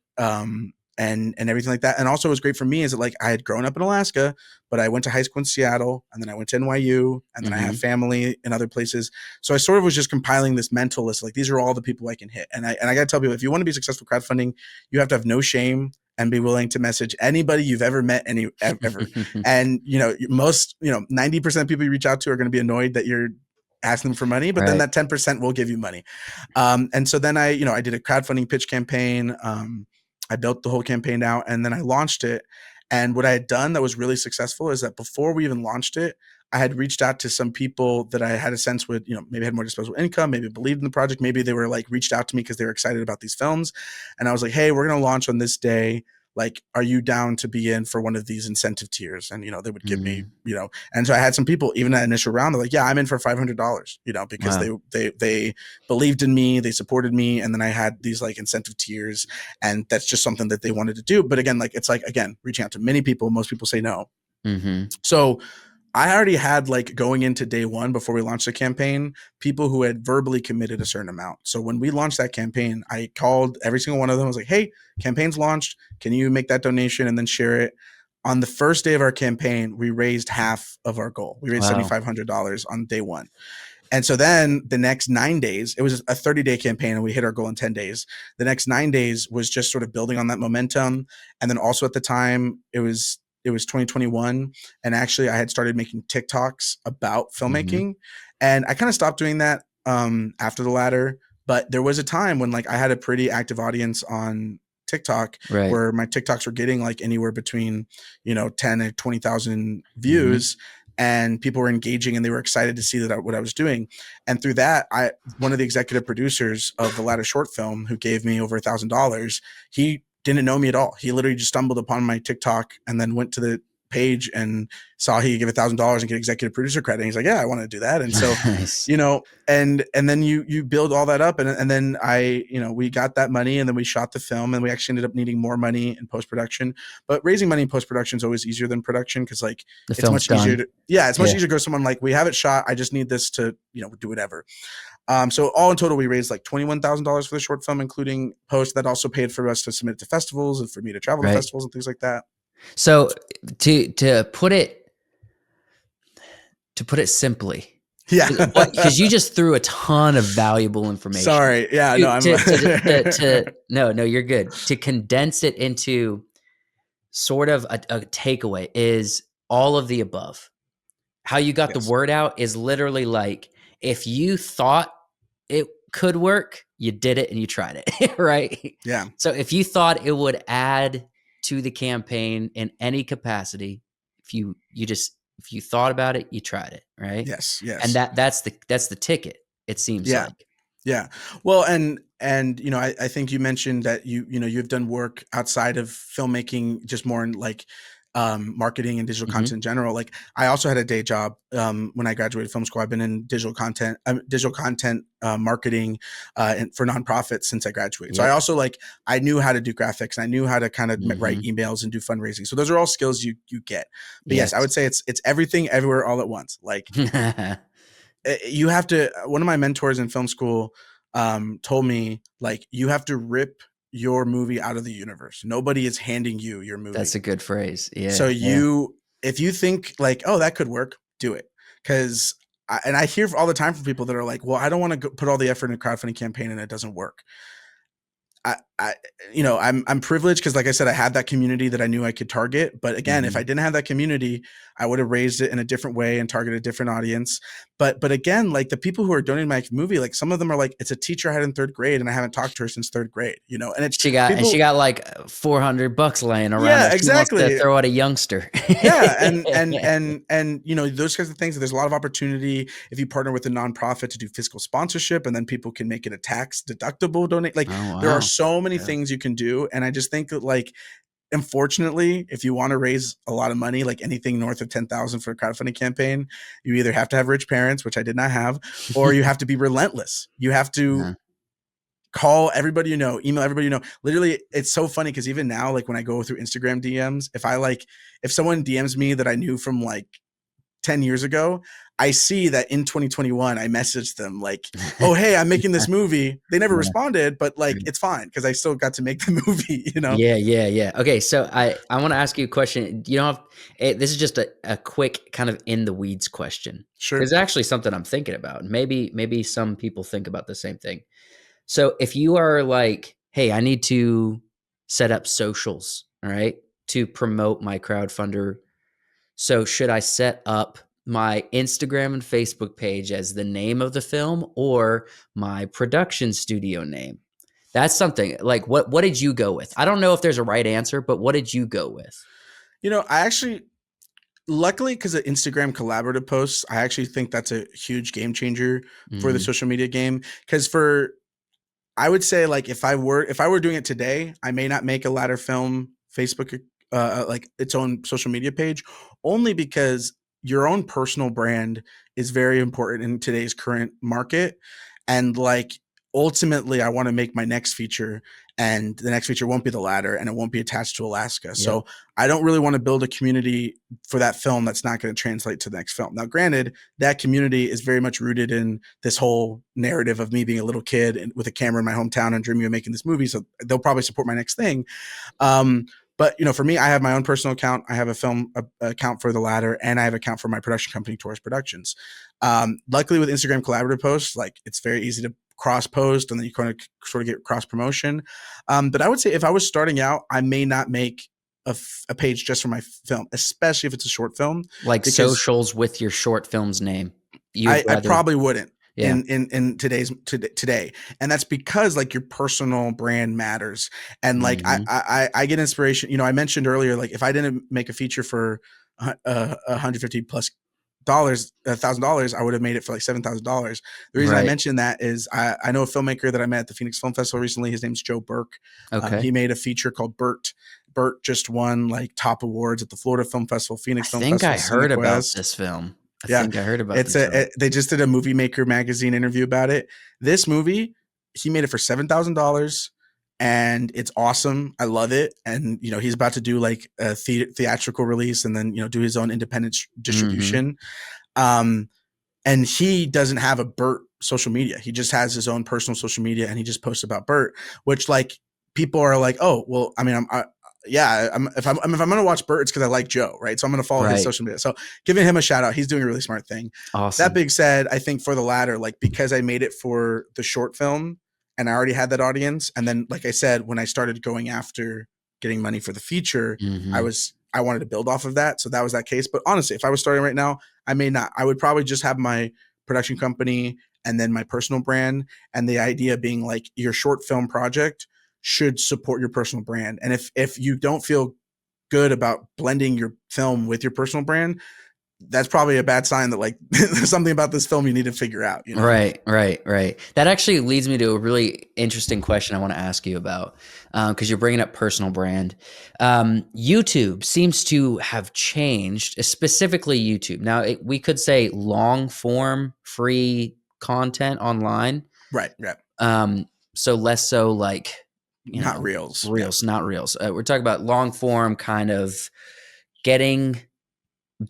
[SPEAKER 2] and everything like that. And also, what was great for me is that like I had grown up in Alaska, but I went to high school in Seattle, and then I went to NYU, and then I have family in other places. So I sort of was just compiling this mental list. Like, these are all the people I can hit. And I got to tell people, if you want to be successful crowdfunding, you have to have no shame and be willing to message anybody you've ever met, ever. And, most, 90% of people you reach out to are going to be annoyed that you're asking them for money, but then that 10% will give you money. And so then I did a crowdfunding pitch campaign. I built the whole campaign out, and then I launched it. And what I had done that was really successful is that before we even launched it, I had reached out to some people that I had a sense would, maybe had more disposable income, maybe believed in the project. Maybe they were like reached out to me because they were excited about these films. And I was like, hey, we're going to launch on this day. Like, are you down to be in for one of these incentive tiers? And, they would give me, and so I had some people, even that initial round, they're like, yeah, I'm in for $500, because they believed in me, they supported me. And then I had these like incentive tiers, and that's just something that they wanted to do. But again, like, it's like, again, reaching out to many people, most people say no. So I already had, like, going into day one before we launched the campaign, people who had verbally committed a certain amount. So when we launched that campaign, I called every single one of them. I was like, hey, campaign's launched. Can you make that donation and then share it? On the first day of our campaign, we raised half of our goal. We raised $7,500 on day one. And so then the next 9 days, it was a 30-day campaign, and we hit our goal in 10 days. The next 9 days was just sort of building on that momentum. And then also at the time, it was 2021. And actually I had started making TikToks about filmmaking, and I kind of stopped doing that after the ladder. But there was a time when like I had a pretty active audience on TikTok, where my TikToks were getting like anywhere between, 10 and 20,000 views. And people were engaging, and they were excited to see what I was doing. And through that, one of the executive producers of the ladder short film, who gave me over $1,000, he didn't know me at all. He literally just stumbled upon my TikTok and then went to the page and saw he could give $1,000 and get executive producer credit. And he's like, yeah, I want to do that. And so,
[SPEAKER 1] Nice.
[SPEAKER 2] And then you build all that up. And then we got that money, and then we shot the film, and we actually ended up needing more money in post-production. But raising money in post-production is always easier than production, because like it's much easier easier to go to someone like, we have it shot, I just need this to, do whatever. So all in total, we raised like $21,000 for the short film, including post. That also paid for us to submit it to festivals and for me to travel to festivals and things like that.
[SPEAKER 1] So to put it simply, because you just threw a ton of valuable information.
[SPEAKER 2] Sorry, yeah,
[SPEAKER 1] no, you're good. To condense it into sort of a takeaway is all of the above. How you got the word out is literally like, if you thought it could work, you did it and you tried it, right?
[SPEAKER 2] Yeah.
[SPEAKER 1] So if you thought it would add to the campaign in any capacity, if you thought about it, you tried it, right?
[SPEAKER 2] Yes.
[SPEAKER 1] And that's the ticket, it seems like.
[SPEAKER 2] Yeah. Well, and I think you mentioned that you've done work outside of filmmaking, just more in like marketing and digital content in general. Like, I also had a day job when I graduated film school. I've been in digital content marketing for nonprofits since I graduated. So I also I knew how to do graphics, and I knew how to kind of write emails and do fundraising. So those are all skills you get. But yes, I would say it's everything, everywhere, all at once. Like, you have to. One of my mentors in film school told me, like, you have to rip your movie out of the universe. Nobody is handing you your movie.
[SPEAKER 1] That's a good phrase. Yeah.
[SPEAKER 2] So if you think like, oh, that could work, do it. Because I hear all the time from people that are like, well, I don't want to put all the effort in a crowdfunding campaign and it doesn't work. I'm privileged because, like I said, I had that community that I knew I could target. But again, if I didn't have that community, I would have raised it in a different way and targeted a different audience. But again, like, the people who are donating my movie, like, some of them are like, it's a teacher I had in third grade, and I haven't talked to her since third grade. And it's
[SPEAKER 1] she got like $400 laying around.
[SPEAKER 2] Yeah, exactly.
[SPEAKER 1] She wants to throw out a youngster.
[SPEAKER 2] Yeah, and those kinds of things. There's a lot of opportunity if you partner with a nonprofit to do fiscal sponsorship, and then people can make it a tax deductible donate. Like, there are so many things you can do, and I just think that, like, unfortunately, if you want to raise a lot of money, like anything north of 10,000 for a crowdfunding campaign, you either have to have rich parents, which I did not have, or you have to be relentless. You have to call everybody email everybody Literally, it's so funny because even now, like, when I go through Instagram DMs, if someone DMs me that I knew from like 10 years ago, I see that in 2021, I messaged them like, oh, hey, I'm making this movie. They never
[SPEAKER 1] Yeah.
[SPEAKER 2] responded, but like, it's fine because I still got to make the movie, you know?
[SPEAKER 1] Yeah, yeah, yeah. Okay, so I want to ask you a question. You know, this is just a quick kind of in the weeds question.
[SPEAKER 2] Sure.
[SPEAKER 1] It's actually something I'm thinking about. Maybe some people think about the same thing. So if you are like, hey, I need to set up socials, all right, to promote my crowdfunder. So should I set up my Instagram and Facebook page as the name of the film or my production studio name? That's something like what did you go with? I don't know if there's a right answer, but what did you go with?
[SPEAKER 2] You know, I actually, luckily, because of Instagram collaborative posts, I actually think that's a huge game changer for the
[SPEAKER 1] Mhm.
[SPEAKER 2] social media game. Because for I would say like if I were doing it today, I may not make a ladder film Facebook like its own social media page, only because your own personal brand is very important in today's current market. And like ultimately, I want to make my next feature, and the next feature won't be the ladder, and it won't be attached to Alaska.
[SPEAKER 1] Yep.
[SPEAKER 2] So I don't really want to build a community for that film that's not going to translate to the next film. Now, granted, that community is very much rooted in this whole narrative of me being a little kid and with a camera in my hometown and dreaming of making this movie. So they'll probably support my next thing. Um, but you know, for me, I have my own personal account. I have a film account for the latter, and I have an account for my production company, Torres Productions. Luckily, with Instagram collaborative posts, like it's very easy to cross post, and then you kind of sort of get cross promotion. But I would say if I was starting out, I may not make a page just for my film, especially if it's a short film,
[SPEAKER 1] Like
[SPEAKER 2] because
[SPEAKER 1] socials with your short film's name. You'd
[SPEAKER 2] I
[SPEAKER 1] rather
[SPEAKER 2] probably wouldn't
[SPEAKER 1] yeah.
[SPEAKER 2] in today, and that's because like your personal brand matters. And like
[SPEAKER 1] Mhm.
[SPEAKER 2] I get inspiration. You know, I mentioned earlier, like if I didn't make a feature for 150 plus dollars, $1,000, I would have made it for like $7,000. The reason I
[SPEAKER 1] Right.
[SPEAKER 2] mentioned that is I know a filmmaker that I met at the Phoenix Film Festival recently. His name's Joe Burke.
[SPEAKER 1] Okay.
[SPEAKER 2] He made a feature called Burt. Burt just won like top awards at the Florida Film Festival,
[SPEAKER 1] I
[SPEAKER 2] Phoenix Film
[SPEAKER 1] think
[SPEAKER 2] Festival,
[SPEAKER 1] I heard about
[SPEAKER 2] Cinequest.
[SPEAKER 1] this film. I
[SPEAKER 2] Yeah,
[SPEAKER 1] think I heard about this film.
[SPEAKER 2] they just did a Movie Maker magazine interview about it. This movie, he made it for $7,000, and it's awesome. I love it, and you know he's about to do like a theatrical release, and then you know do his own independent
[SPEAKER 1] Mhm.
[SPEAKER 2] distribution. Um, and he doesn't have a Burt social media. He just has his own personal social media, and he just posts about Burt, which like people are like, oh, well, I mean, yeah, if I'm going to watch Burt, it's because I like Joe, right? So I'm going to follow his
[SPEAKER 1] Right.
[SPEAKER 2] social media. So giving him a shout out, he's doing a really smart thing. That
[SPEAKER 1] Awesome.
[SPEAKER 2] being said, I think for the latter, like because I made it for the short film and I already had that audience, and then like I said, when I started going after getting money for the feature,
[SPEAKER 1] Mhm.
[SPEAKER 2] I wanted to build off of that. So that was that case. But honestly, if I was starting right now, I may not. I would probably just have my production company and then my personal brand. And the idea being like your short film project should support your personal brand. And if you don't feel good about blending your film with your personal brand, that's probably a bad sign that like there's something about this film you need to figure out, you know?
[SPEAKER 1] Right, right, right. That actually leads me to a really interesting question I want to ask you about, because you're bringing up personal brand. YouTube seems to have changed, specifically YouTube. Now, we could say long form free content online,
[SPEAKER 2] Right. Yeah.
[SPEAKER 1] so less so like,
[SPEAKER 2] Not reels. Yeah.
[SPEAKER 1] reels, not reels. We're talking about long form kind of getting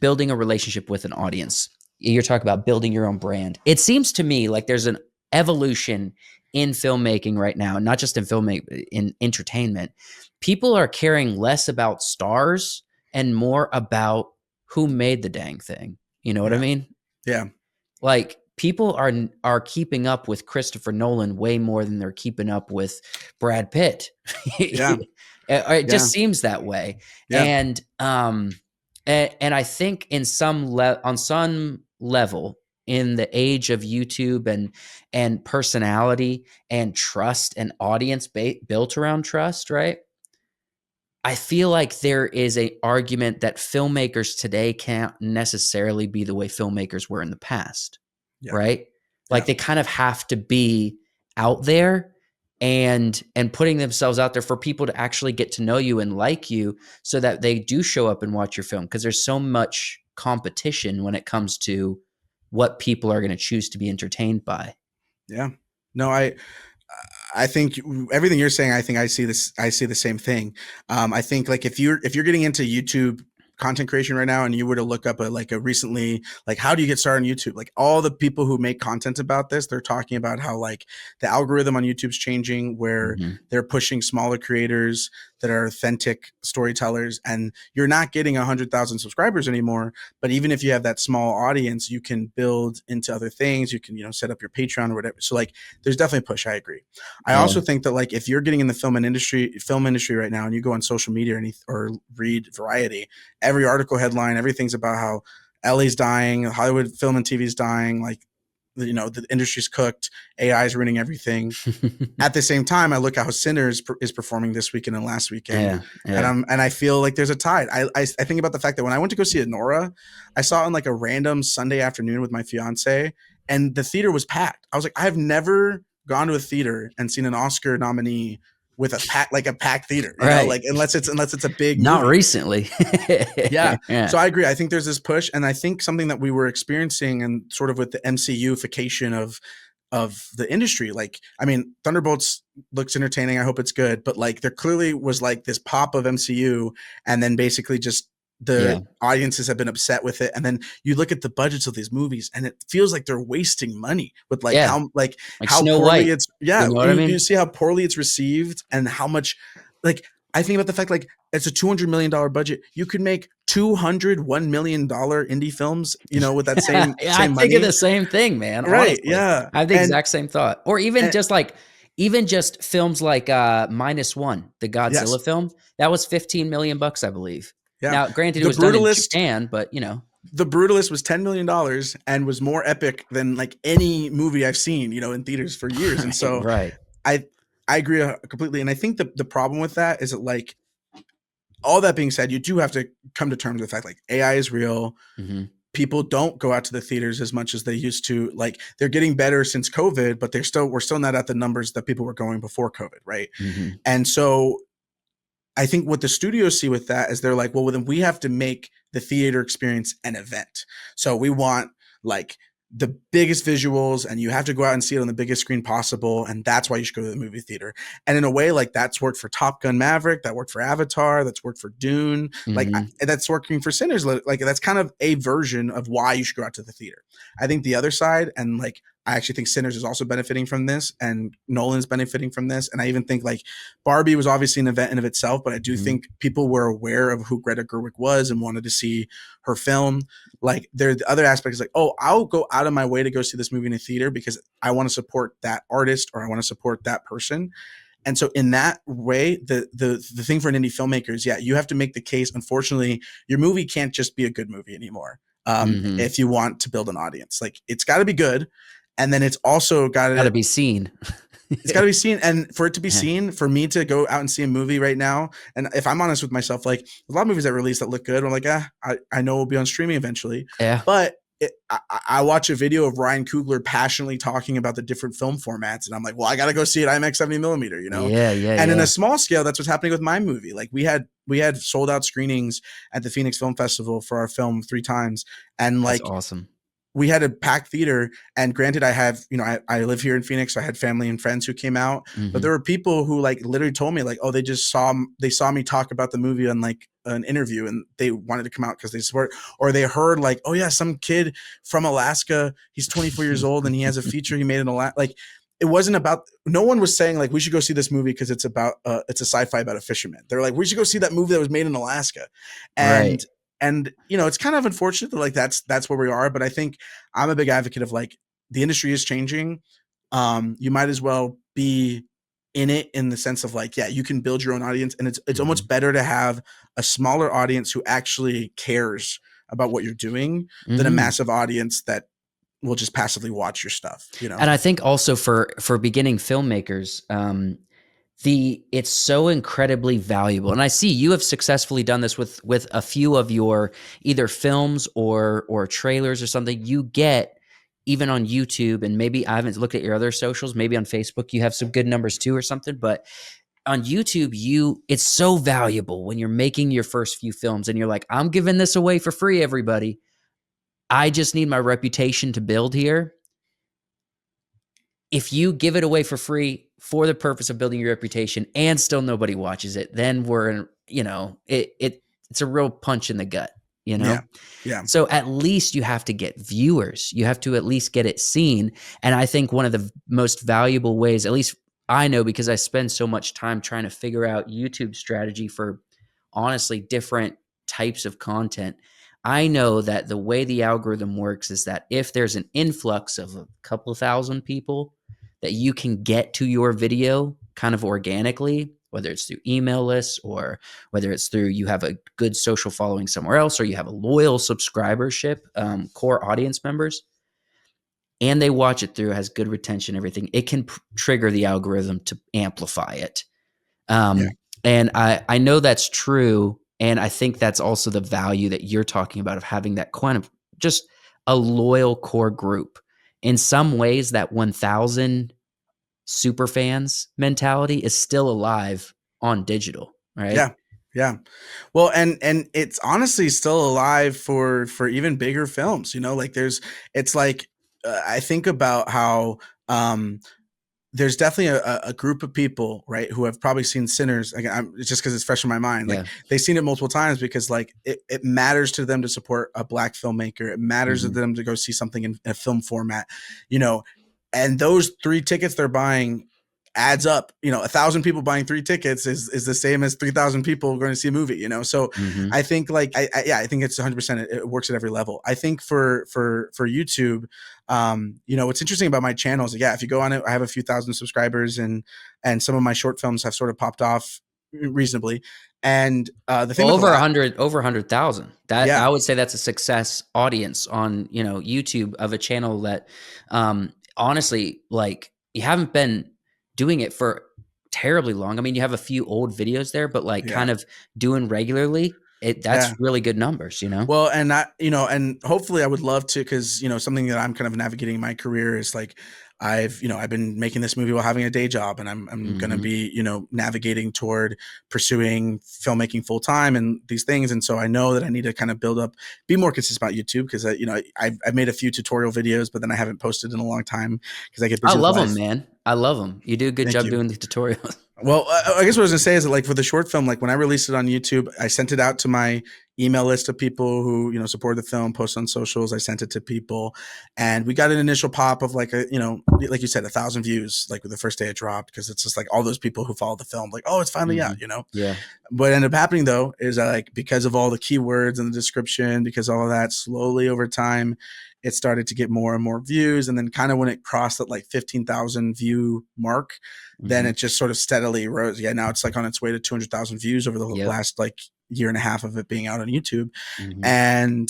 [SPEAKER 1] building a relationship with an audience. You're talking about building your own brand. It seems to me like there's an evolution in filmmaking right now, not just in filmmaking, in entertainment. People are caring less about stars and more about who made the dang thing. You know what I
[SPEAKER 2] Yeah.
[SPEAKER 1] mean?
[SPEAKER 2] Yeah.
[SPEAKER 1] Like people are keeping up with Christopher Nolan way more than they're keeping up with Brad Pitt.
[SPEAKER 2] Yeah.
[SPEAKER 1] It
[SPEAKER 2] Yeah.
[SPEAKER 1] just seems that way.
[SPEAKER 2] Yeah.
[SPEAKER 1] And I think on some level in the age of YouTube and personality and trust and audience built around trust, right? I feel like there is a argument that filmmakers today can't necessarily be the way filmmakers were in the past,
[SPEAKER 2] Yeah.
[SPEAKER 1] right? Like
[SPEAKER 2] Yeah.
[SPEAKER 1] they kind of have to be out there and putting themselves out there for people to actually get to know you and like you so that they do show up and watch your film because there's so much competition when it comes to what people are going to choose to be entertained by.
[SPEAKER 2] Yeah. No, I think everything you're saying, I think I see this. I see the same thing. I think like if you're getting into YouTube content creation right now and you were to look up a recently, like, how do you get started on YouTube? Like, all the people who make content about this, they're talking about how like the algorithm on YouTube's changing, where
[SPEAKER 1] Mhm.
[SPEAKER 2] they're pushing smaller creators that are authentic storytellers, and you're not getting 100,000 subscribers anymore. But even if you have that small audience, you can build into other things. You can, set up your Patreon or whatever. So like, there's definitely a push. I agree. I
[SPEAKER 1] Yeah.
[SPEAKER 2] also think that like, if you're getting in the film industry right now, and you go on social media or read Variety, every article headline, everything's about how LA's dying, Hollywood film and TV is dying. Like, the industry's cooked. AI is ruining everything. At the same time, I look at how Sinners is performing this weekend and last weekend,
[SPEAKER 1] Yeah.
[SPEAKER 2] and
[SPEAKER 1] Yeah.
[SPEAKER 2] I feel like there's a tide. I think about the fact that when I went to go see Nora, I saw it on like a random Sunday afternoon with my fiance, and the theater was packed. I was like, I have never gone to a theater and seen an Oscar nominee with a packed theater,
[SPEAKER 1] Right.
[SPEAKER 2] like unless it's a big
[SPEAKER 1] Not
[SPEAKER 2] movie.
[SPEAKER 1] recently.
[SPEAKER 2] Yeah.
[SPEAKER 1] Yeah.
[SPEAKER 2] So I agree. I think there's this push, and I think something that we were experiencing, and sort of with the MCUification of the industry. Like, I mean, Thunderbolts looks entertaining. I hope it's good, but like, there clearly was like this pop of MCU, and then basically just
[SPEAKER 1] Yeah.
[SPEAKER 2] the audiences have been upset with it. And then you look at the budgets of these movies, and it feels like they're wasting money with like
[SPEAKER 1] Yeah. Like
[SPEAKER 2] how
[SPEAKER 1] Snow
[SPEAKER 2] poorly
[SPEAKER 1] White.
[SPEAKER 2] it's,
[SPEAKER 1] You
[SPEAKER 2] yeah.
[SPEAKER 1] know what I
[SPEAKER 2] You
[SPEAKER 1] mean?
[SPEAKER 2] see how poorly it's received, and how much, like, I think about the fact, like, it's a $200 million budget. You could make $201 million indie films, with that same
[SPEAKER 1] Yeah, I
[SPEAKER 2] same
[SPEAKER 1] think of
[SPEAKER 2] money.
[SPEAKER 1] the same thing, man,
[SPEAKER 2] Right.
[SPEAKER 1] honestly.
[SPEAKER 2] Yeah.
[SPEAKER 1] I have the exact same thought. Or
[SPEAKER 2] And
[SPEAKER 1] even just films like, Minus One, the
[SPEAKER 2] yes.
[SPEAKER 1] Godzilla film, that was 15 million bucks, I believe.
[SPEAKER 2] Yeah.
[SPEAKER 1] Now, granted, it
[SPEAKER 2] The
[SPEAKER 1] was done in
[SPEAKER 2] Brutalist,
[SPEAKER 1] Japan, but,
[SPEAKER 2] the Brutalist was $10 million and was more epic than like any movie I've seen, in theaters for years. And
[SPEAKER 1] Right,
[SPEAKER 2] so
[SPEAKER 1] right.
[SPEAKER 2] I I agree completely. And I think the problem with that is that, like, all that being said, you do have to come to terms with the fact, like, AI is real.
[SPEAKER 1] Mhm,
[SPEAKER 2] People don't go out to the theaters as much as they used to. Like, they're getting better since COVID, but we're still not at the numbers that people were going before COVID, right?
[SPEAKER 1] mhm,
[SPEAKER 2] And so I think what the studios see with that is they're like, well, then we have to make the theater experience an event. So we want, like, the biggest visuals, and you have to go out and see it on the biggest screen possible. And that's why you should go to the movie theater. And in a way, like, that's worked for Top Gun Maverick, that worked for Avatar, that's worked for Dune. Like,
[SPEAKER 1] mhm,
[SPEAKER 2] that's working for Sinners. Like, that's kind of a version of why you should go out to the theater. I think the other side, and like, I actually think Sinners is also benefiting from this, and Nolan's benefiting from this. And I even think, like, Barbie was obviously an event in of itself, but I do
[SPEAKER 1] mhm,
[SPEAKER 2] think people were aware of who Greta Gerwig was and wanted to see her film. Like, the other aspect is like, oh, I'll go out of my way to go see this movie in a theater because I want to support that artist, or I want to support that person. And so in that way, the thing for an indie filmmaker is, yeah, you have to make the case. Unfortunately, your movie can't just be a good movie anymore.
[SPEAKER 1] mhm.
[SPEAKER 2] If you want to build an audience, like, it's got to be good, and then it's also got
[SPEAKER 1] Gotta
[SPEAKER 2] to
[SPEAKER 1] be seen.
[SPEAKER 2] it's got to be seen. And for it to be seen, for me to go out and see a movie right now, and if I'm honest with myself, like, a lot of movies that release that look good, I'm like, I know will be on streaming eventually.
[SPEAKER 1] Yeah.
[SPEAKER 2] But I watch a video of Ryan Coogler passionately talking about the different film formats, and I'm like, well, I got to go see it IMAX 70 millimeter,
[SPEAKER 1] Yeah, yeah,
[SPEAKER 2] And in a
[SPEAKER 1] yeah.
[SPEAKER 2] small scale, that's what's happening with my movie. Like, we had sold out screenings at the Phoenix Film Festival for our film 3 times, and
[SPEAKER 1] That's
[SPEAKER 2] like,
[SPEAKER 1] awesome.
[SPEAKER 2] we had a packed theater. And granted, I have, I live here in Phoenix, so I had family and friends who came out, but
[SPEAKER 1] Mhm.
[SPEAKER 2] there were people who, like, literally told me, like, oh, they saw me talk about the movie on, like, an interview, and they wanted to come out because they support, or they heard, like, oh yeah, some kid from Alaska, he's 24 years old and he has a feature he made in Alaska. Like, it wasn't about, no one was saying, like, we should go see this movie because it's about it's a sci-fi about a fisherman. They're like, we should go see that movie that was made in Alaska.
[SPEAKER 1] Right.
[SPEAKER 2] And it's kind of unfortunate that, like, that's where we are. But I think I'm a big advocate of, like, the industry is changing. You might as well be in it, in the sense of, like, yeah, you can build your own audience, and it's almost
[SPEAKER 1] Mhm,
[SPEAKER 2] better to have a smaller audience who actually cares about what you're doing than a
[SPEAKER 1] mhm.
[SPEAKER 2] massive audience that will just passively watch your stuff.
[SPEAKER 1] And I think also for beginning filmmakers, it's so incredibly valuable. And I see you have successfully done this with a few of your either films or trailers or something. You get even on YouTube, and maybe I haven't looked at your other socials, maybe on Facebook you have some good numbers too or something, but on YouTube, it's so valuable when you're making your first few films and you're like, I'm giving this away for free, everybody. I just need my reputation to build here. If you give it away for free for the purpose of building your reputation and still nobody watches it, then we're in, it's a real punch in the gut, you
[SPEAKER 2] Yeah.
[SPEAKER 1] know?
[SPEAKER 2] Yeah.
[SPEAKER 1] So at least you have to get viewers. You have to at least get it seen. And I think one of the most valuable ways, at least I know because I spend so much time trying to figure out YouTube strategy for honestly different types of content. I know that the way the algorithm works is that if there's an influx of a couple thousand people that you can get to your video kind of organically, whether it's through email lists or whether it's through you have a good social following somewhere else or you have a loyal subscribership, core audience members, and they watch it through, has good retention, everything, it can trigger the algorithm to amplify it.
[SPEAKER 2] Yeah.
[SPEAKER 1] And I know that's true. And I think that's also the value that you're talking about of having that kind of just a loyal core group. In some ways, that 1,000 super fans mentality is still alive on digital, right?
[SPEAKER 2] Yeah. Yeah. Well, and it's honestly still alive for even bigger films, you know, like it's like, I think about how, there's definitely a group of people, right, who have probably seen Sinners. Again, it's just because it's fresh in my mind. Like
[SPEAKER 1] Yeah.
[SPEAKER 2] they've seen it multiple times because like it matters to them to support a Black filmmaker. It matters to
[SPEAKER 1] Mhm.
[SPEAKER 2] them to go see something in a film format, you know. And those 3 tickets they're buying adds up. You know, 1,000 people buying 3 tickets is the same as 3,000 people going to see a movie. You know, so
[SPEAKER 1] Mhm.
[SPEAKER 2] I think like I think it's 100%. It works at every level. I think for YouTube, you know, what's interesting about my channel is, yeah, if you go on it, I have a few thousand subscribers, and some of my short films have sort of popped off reasonably. And the thing with the
[SPEAKER 1] Over a
[SPEAKER 2] last,
[SPEAKER 1] hundred, over 100,000. That
[SPEAKER 2] yeah,
[SPEAKER 1] I would say that's a success audience on, YouTube of a channel that, honestly, like you haven't been doing it for terribly long. I mean, you have a few old videos there, but like
[SPEAKER 2] yeah,
[SPEAKER 1] kind of doing regularly, that's
[SPEAKER 2] yeah.
[SPEAKER 1] really good numbers, you know?
[SPEAKER 2] Well, and that, you know, and hopefully I would love to, because, you know, something that I'm kind of navigating in my career is like, I've been making this movie while having a day job, and I'm going to
[SPEAKER 1] Mhm.
[SPEAKER 2] be, you know, navigating toward pursuing filmmaking full time and these things. And so I know that I need to kind of build up, be more consistent about YouTube, because you know, I've made a few tutorial videos, but then I haven't posted in a long time because I get
[SPEAKER 1] I
[SPEAKER 2] busy with
[SPEAKER 1] love them,
[SPEAKER 2] life.
[SPEAKER 1] man. I love them. You do a good
[SPEAKER 2] Thank
[SPEAKER 1] job
[SPEAKER 2] you.
[SPEAKER 1] doing the tutorials.
[SPEAKER 2] Well, I guess what I was gonna say is that, like, for the short film, like when I released it on YouTube, I sent it out to my email list of people who, you know, support the film, post on socials. I sent it to people, and we got an initial pop of like you know, like you said, 1,000 views, like with the first day it dropped, because it's just like all those people who followed the film, like, oh, it's finally out,
[SPEAKER 1] Mhm.
[SPEAKER 2] you know.
[SPEAKER 1] Yeah.
[SPEAKER 2] What ended up happening though is that, like, because of all the keywords and the description, because all of that, slowly over time, it started to get more and more views. And then kind of when it crossed that like 15,000 view mark, then
[SPEAKER 1] Mhm.
[SPEAKER 2] it just sort of steadily rose. Yeah, now it's like on its way to 200,000 views over the
[SPEAKER 1] Yep.
[SPEAKER 2] last like year and a half of it being out on YouTube.
[SPEAKER 1] Mhm.
[SPEAKER 2] And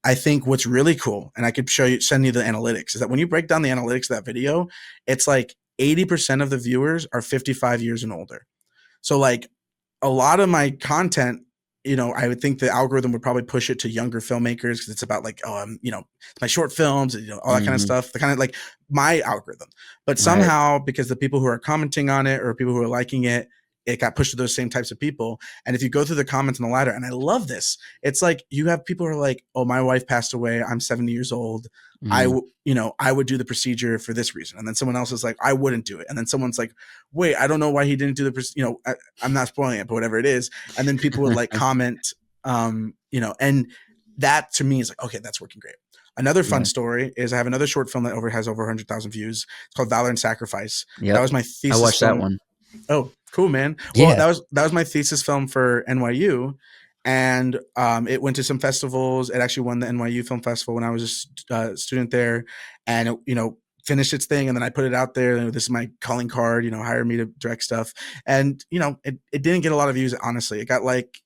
[SPEAKER 2] I think what's really cool, and I could send you the analytics, is that when you break down the analytics of that video, it's like 80% of the viewers are 55 years and older. So like a lot of my content, you know, I would think the algorithm would probably push it to younger filmmakers because it's about like, oh, you know, my short films, you know, all that kind of
[SPEAKER 1] Mhm.
[SPEAKER 2] stuff, the kind of like my algorithm. But
[SPEAKER 1] Right.
[SPEAKER 2] somehow, because the people who are commenting on it or people who are liking it, it got pushed to those same types of people. And if you go through the comments on the ladder, and I love this, it's like you have people who are like, oh, my wife passed away. I'm 70 years old.
[SPEAKER 1] Mhm.
[SPEAKER 2] You know, I would do the procedure for this reason. And then someone else is like, I wouldn't do it. And then someone's like, wait, I don't know why he didn't do the, you know, I'm not spoiling it, but whatever it is. And then people would like comment, you know, and that to me is like, okay, that's working great. Another fun
[SPEAKER 1] Yeah.
[SPEAKER 2] story is I have another short film that has over 100,000 views. It's called Valor and Sacrifice. That
[SPEAKER 1] Yep.
[SPEAKER 2] was my
[SPEAKER 1] I
[SPEAKER 2] thesis
[SPEAKER 1] watched that
[SPEAKER 2] film.
[SPEAKER 1] one.
[SPEAKER 2] Oh, cool, man. Well,
[SPEAKER 1] Yeah.
[SPEAKER 2] that was my thesis film for NYU, and it went to some festivals. It actually won the NYU Film Festival when I was a student there, and it, you know, finished its thing. And then I put it out there. And this is my calling card. You know, hire me to direct stuff. And you know, it didn't get a lot of views. Honestly, it got like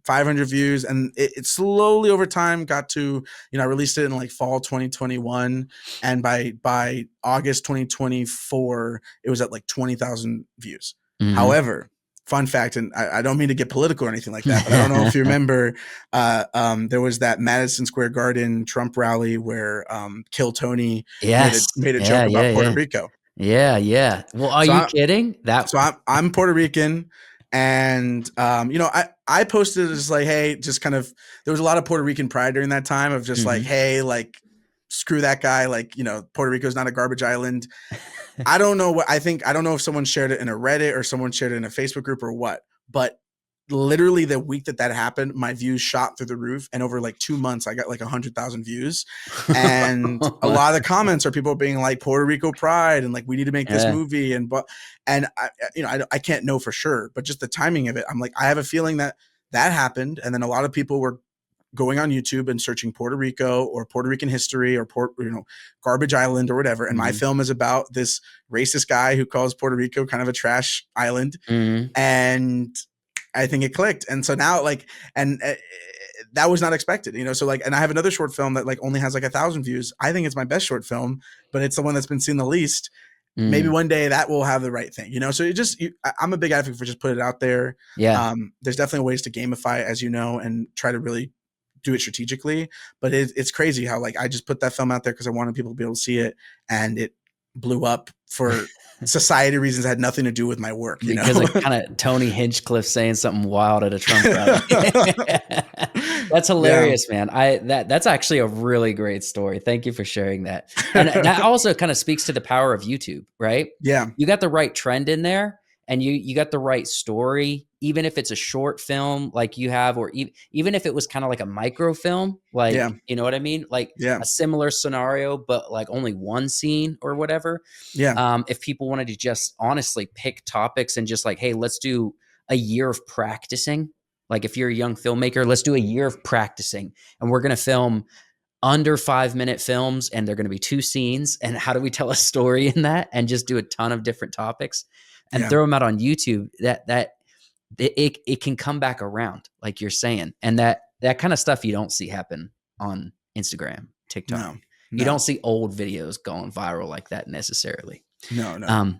[SPEAKER 2] 500 views, and it slowly over time got to, you know, I released it in like fall 2021, and by August 2024 it was at like 20,000 views.
[SPEAKER 1] Mhm.
[SPEAKER 2] However, fun fact, and I don't mean to get political or anything like that, but I don't know if you remember, there was that Madison Square Garden Trump rally where Kill Tony
[SPEAKER 1] Yes.
[SPEAKER 2] made a
[SPEAKER 1] Yeah,
[SPEAKER 2] joke
[SPEAKER 1] yeah,
[SPEAKER 2] about Puerto
[SPEAKER 1] yeah.
[SPEAKER 2] Rico.
[SPEAKER 1] Yeah, yeah. Well, are
[SPEAKER 2] So
[SPEAKER 1] you
[SPEAKER 2] I,
[SPEAKER 1] kidding? That
[SPEAKER 2] so I'm Puerto Rican, and you know, I posted as like, hey, just kind of, there was a lot of Puerto Rican pride during that time of just like,
[SPEAKER 1] Mhm.
[SPEAKER 2] hey, like, screw that guy, like, you know, Puerto Rico's not a garbage island. I don't know what I think. I don't know if someone shared it in a Reddit or someone shared it in a Facebook group or what, but literally the week that happened, my views shot through the roof, and over like 2 months I got like 100,000 views. And a lot of the comments are people being like, Puerto Rico pride, and like, we need to make this
[SPEAKER 1] Yeah.
[SPEAKER 2] movie. And I can't know for sure, but just the timing of it, I'm like, I have a feeling that happened, and then a lot of people were going on YouTube and searching Puerto Rico or Puerto Rican history or Garbage Island or whatever. And my
[SPEAKER 1] Mhm.
[SPEAKER 2] film is about this racist guy who calls Puerto Rico kind of a trash island.
[SPEAKER 1] Mhm.
[SPEAKER 2] And I think it clicked. And so now, like, and that was not expected, so like, and I have another short film that like only has like 1,000 views. I think it's my best short film, but it's the one that's been seen the least. Maybe
[SPEAKER 1] Mm.
[SPEAKER 2] one day that will have the right thing, so I'm a big advocate for just put it out there.
[SPEAKER 1] Yeah.
[SPEAKER 2] There's definitely ways to gamify it, as you know, and try to really do it strategically, but it's crazy how like I just put that film out there because I wanted people to be able to see it, and it blew up for society reasons that had nothing to do with my work,
[SPEAKER 1] Because of kind of Tony Hinchcliffe saying something wild at a Trump rally. That's
[SPEAKER 2] Yeah.
[SPEAKER 1] hilarious, man. That's actually a really great story. Thank you for sharing that. And that also kind of speaks to the power of YouTube, right?
[SPEAKER 2] Yeah.
[SPEAKER 1] You got the right trend in there, and you got the right story, even if it's a short film like you have, or even if it was kind of like a microfilm, like,
[SPEAKER 2] Yeah.
[SPEAKER 1] you know what I mean? Like
[SPEAKER 2] Yeah.
[SPEAKER 1] a similar scenario, but like only one scene or whatever.
[SPEAKER 2] Yeah.
[SPEAKER 1] If people wanted to just honestly pick topics and just like, hey, let's do a year of practicing. Like if you're a young filmmaker, let's do a year of practicing, and we're going to film under 5-minute films, and they're going to be 2 scenes. And how do we tell a story in that? And just do a ton of different topics and
[SPEAKER 2] Yeah.
[SPEAKER 1] throw them out on YouTube. It can come back around, like you're saying, and that kind of stuff you don't see happen on Instagram, TikTok.
[SPEAKER 2] No.
[SPEAKER 1] You
[SPEAKER 2] No.
[SPEAKER 1] don't see old videos going viral like that necessarily.
[SPEAKER 2] No. No.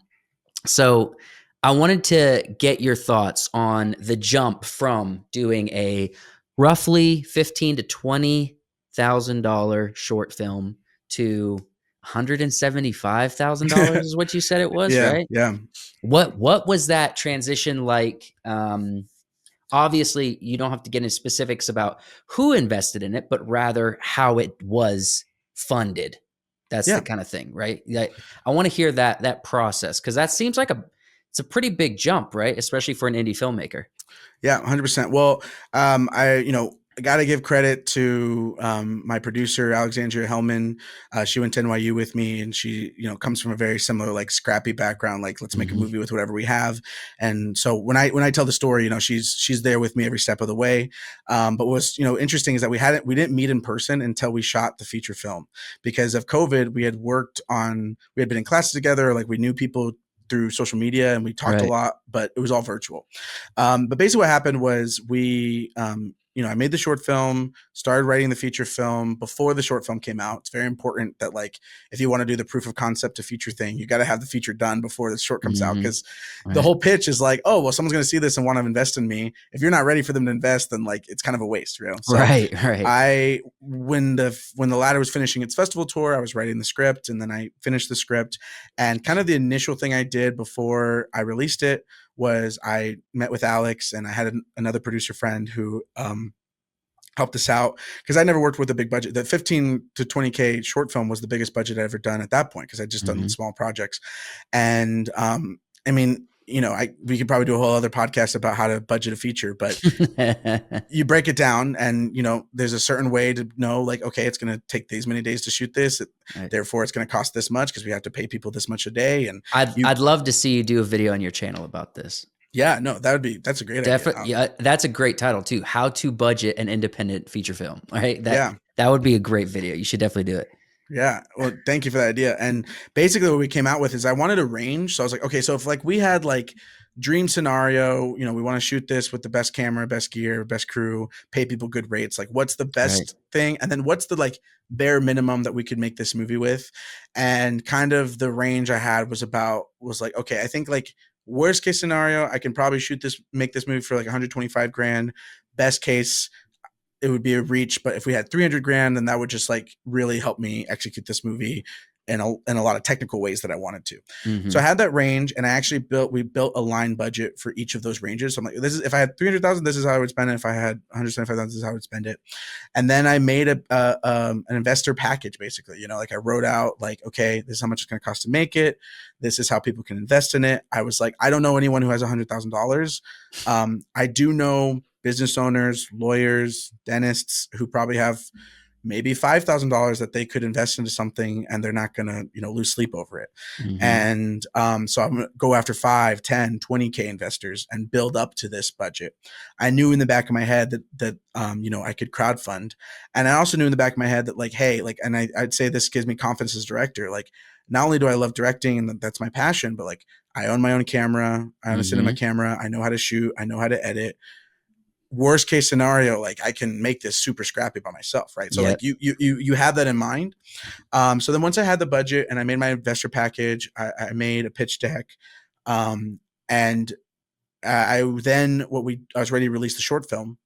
[SPEAKER 1] So I wanted to get your thoughts on the jump from doing a roughly $15,000 to $20,000 short film to $175,000 is what you said it was,
[SPEAKER 2] Yeah.
[SPEAKER 1] right?
[SPEAKER 2] Yeah.
[SPEAKER 1] What was that transition like? Obviously, you don't have to get into specifics about who invested in it, but rather how it was funded. That's the
[SPEAKER 2] Yeah.
[SPEAKER 1] kind of thing, right? I want to hear that process, because that seems like it's a pretty big jump, right? Especially for an indie filmmaker.
[SPEAKER 2] Yeah, 100%. Well, I got to give credit to my producer, Alexandria Hellman. She went to NYU with me, and she, comes from a very similar, like, scrappy background. Like, let's make a
[SPEAKER 1] Mhm.
[SPEAKER 2] movie with whatever we have. And so when I tell the story, she's there with me every step of the way. But what's interesting is that we didn't meet in person until we shot the feature film. Because of COVID. We had been in classes together. Like, we knew people through social media, and we talked a
[SPEAKER 1] Right.
[SPEAKER 2] lot, but it was all virtual. But basically what happened was I made the short film, started writing the feature film before the short film came out. It's very important that, like, if you want to do the proof of concept to feature thing, you got to have the feature done before the short comes out.
[SPEAKER 1] Mhm.
[SPEAKER 2] Cause the
[SPEAKER 1] Right.
[SPEAKER 2] whole pitch is like, oh, well, someone's going to see this and want to invest in me. If you're not ready for them to invest, then like, it's kind of a waste, So
[SPEAKER 1] Right. Right.
[SPEAKER 2] when the ladder was finishing its festival tour, I was writing the script, and then I finished the script, and kind of the initial thing I did before I released it was I met with Alex, and I had another producer friend who helped us out, because I never worked with a big budget. The 15 to 20K short film was the biggest budget I ever done at that point, because I'd just done
[SPEAKER 1] Mhm.
[SPEAKER 2] small projects. And I mean, we could probably do a whole other podcast about how to budget a feature, but you break it down, and there's a certain way to know, like, okay, it's going to take these many days to shoot this,
[SPEAKER 1] Right.
[SPEAKER 2] therefore it's going to cost this much because we have to pay people this much a day. And
[SPEAKER 1] I'd love to see you do a video on your channel about this.
[SPEAKER 2] yeah, no, that's a great idea.
[SPEAKER 1] Definitely, yeah, that's a great title too. How to budget an independent feature film. Right?
[SPEAKER 2] Yeah.
[SPEAKER 1] That would be a great video. You should definitely do it.
[SPEAKER 2] Yeah. Well, thank you for that idea. And basically what we came out with is I wanted a range. So I was like, okay, so if like we had like dream scenario, we want to shoot this with the best camera, best gear, best crew, pay people good rates. Like, what's the best
[SPEAKER 1] Right.
[SPEAKER 2] thing? And then what's the like bare minimum that we could make this movie with? And kind of the range I had was like, okay, I think like worst case scenario, I can probably make this movie for like 125 grand. Best case, it would be a reach, but if we had 300 grand, then that would just like really help me execute this movie in a lot of technical ways that I wanted to. So I
[SPEAKER 1] Mm-hmm.
[SPEAKER 2] had that range, and we built a line budget for each of those ranges. So I'm like, this is, if I had 300,000, this is how I would spend it. If I had 175,000, this is how I would spend it. And then I made an investor package, basically. Like I wrote out like, okay, this is how much it's going to cost to make it. This is how people can invest in it. I was like, I don't know anyone who has $100,000. I do know business owners, lawyers, dentists who probably have maybe $5,000 that they could invest into something, and they're not going to, lose sleep over it.
[SPEAKER 1] Mm-hmm.
[SPEAKER 2] And so I'm going to go after 5, 10, 20K investors and build up to this budget. I knew in the back of my head that I could crowdfund. And I also knew in the back of my head that like, hey, like, and I'd say this gives me confidence as director. Like, not only do I love directing and that's my passion, but like I own my own camera. I own a cinema
[SPEAKER 1] Mm-hmm.
[SPEAKER 2] camera. I know how to shoot. I know how to edit. Worst case scenario, like I can make this super scrappy by myself, right? So like
[SPEAKER 1] Yep.
[SPEAKER 2] you have that in mind. So then once I had the budget and I made my investor package, I made a pitch deck, and I then I was ready to release the short film.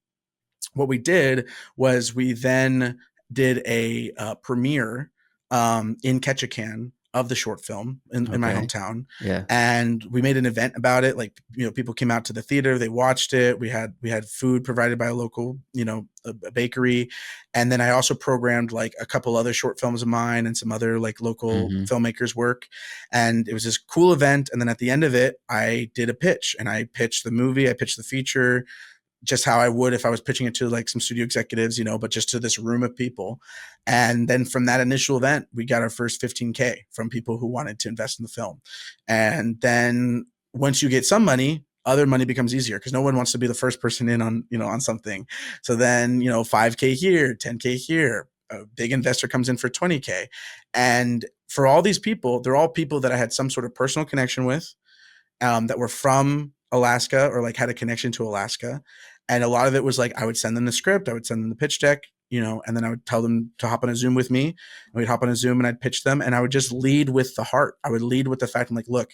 [SPEAKER 2] What we did was we then did a premiere in Ketchikan of the short film in my
[SPEAKER 1] Okay.
[SPEAKER 2] hometown,
[SPEAKER 1] Yeah.
[SPEAKER 2] and we made an event about it. Like, people came out to the theater, they watched it. We had food provided by a local, a bakery, and then I also programmed like a couple other short films of mine and some other like local
[SPEAKER 1] Mm-hmm.
[SPEAKER 2] filmmakers' work, and it was this cool event. And then at the end of it, I did a pitch, and I pitched the movie, I pitched the feature, just how I would if I was pitching it to like some studio executives, but just to this room of people. And then from that initial event, we got our first 15K from people who wanted to invest in the film. And then once you get some money, other money becomes easier because no one wants to be the first person in on something. So then, 5K here, 10K here, a big investor comes in for 20K. And for all these people, they're all people that I had some sort of personal connection with, that were from Alaska or like had a connection to Alaska. And a lot of it was like I would send them the script, I would send them the pitch deck, and then I would tell them to hop on a Zoom with me. And we'd hop on a Zoom and I'd pitch them, and I would just lead with the heart. I would lead with the fact, I'm like, look,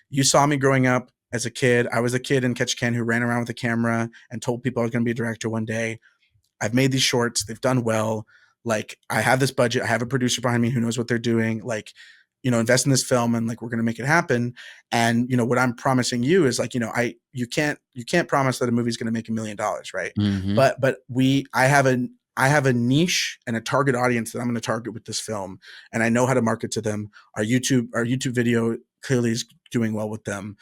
[SPEAKER 2] you saw me growing up as a kid. I was a kid in Ketchikan who ran around with a camera and told people I was going to be a director one day. I've made these shorts, they've done well. Like, I have this budget, I have a producer behind me who knows what they're doing. Like, invest in this film, and like we're going to make it happen. And what I'm promising you is like, you can't promise that a movie is going to make $1 million, right?
[SPEAKER 1] Mm-hmm.
[SPEAKER 2] But I have a niche and a target audience that I'm going to target with this film, and I know how to market to them. Our YouTube video clearly is doing well with them.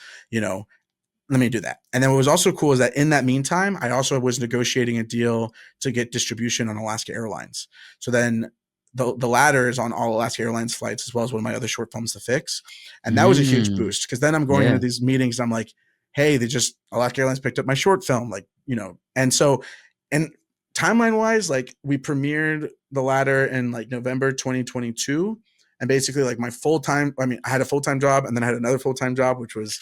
[SPEAKER 2] Let me do that. And then what was also cool is that in that meantime, I also was negotiating a deal to get distribution on Alaska Airlines. So then the ladder is on all Alaska Airlines flights, as well as one of my other short films, The Fix. And that was a huge
[SPEAKER 1] Mm.
[SPEAKER 2] boost because then I'm going into
[SPEAKER 1] Yeah.
[SPEAKER 2] these meetings and I'm like, hey, Alaska Airlines picked up my short film. Like, and so, and timeline wise, like we premiered the ladder in like November 2022. And basically like I had a full-time job, and then I had another full-time job, which was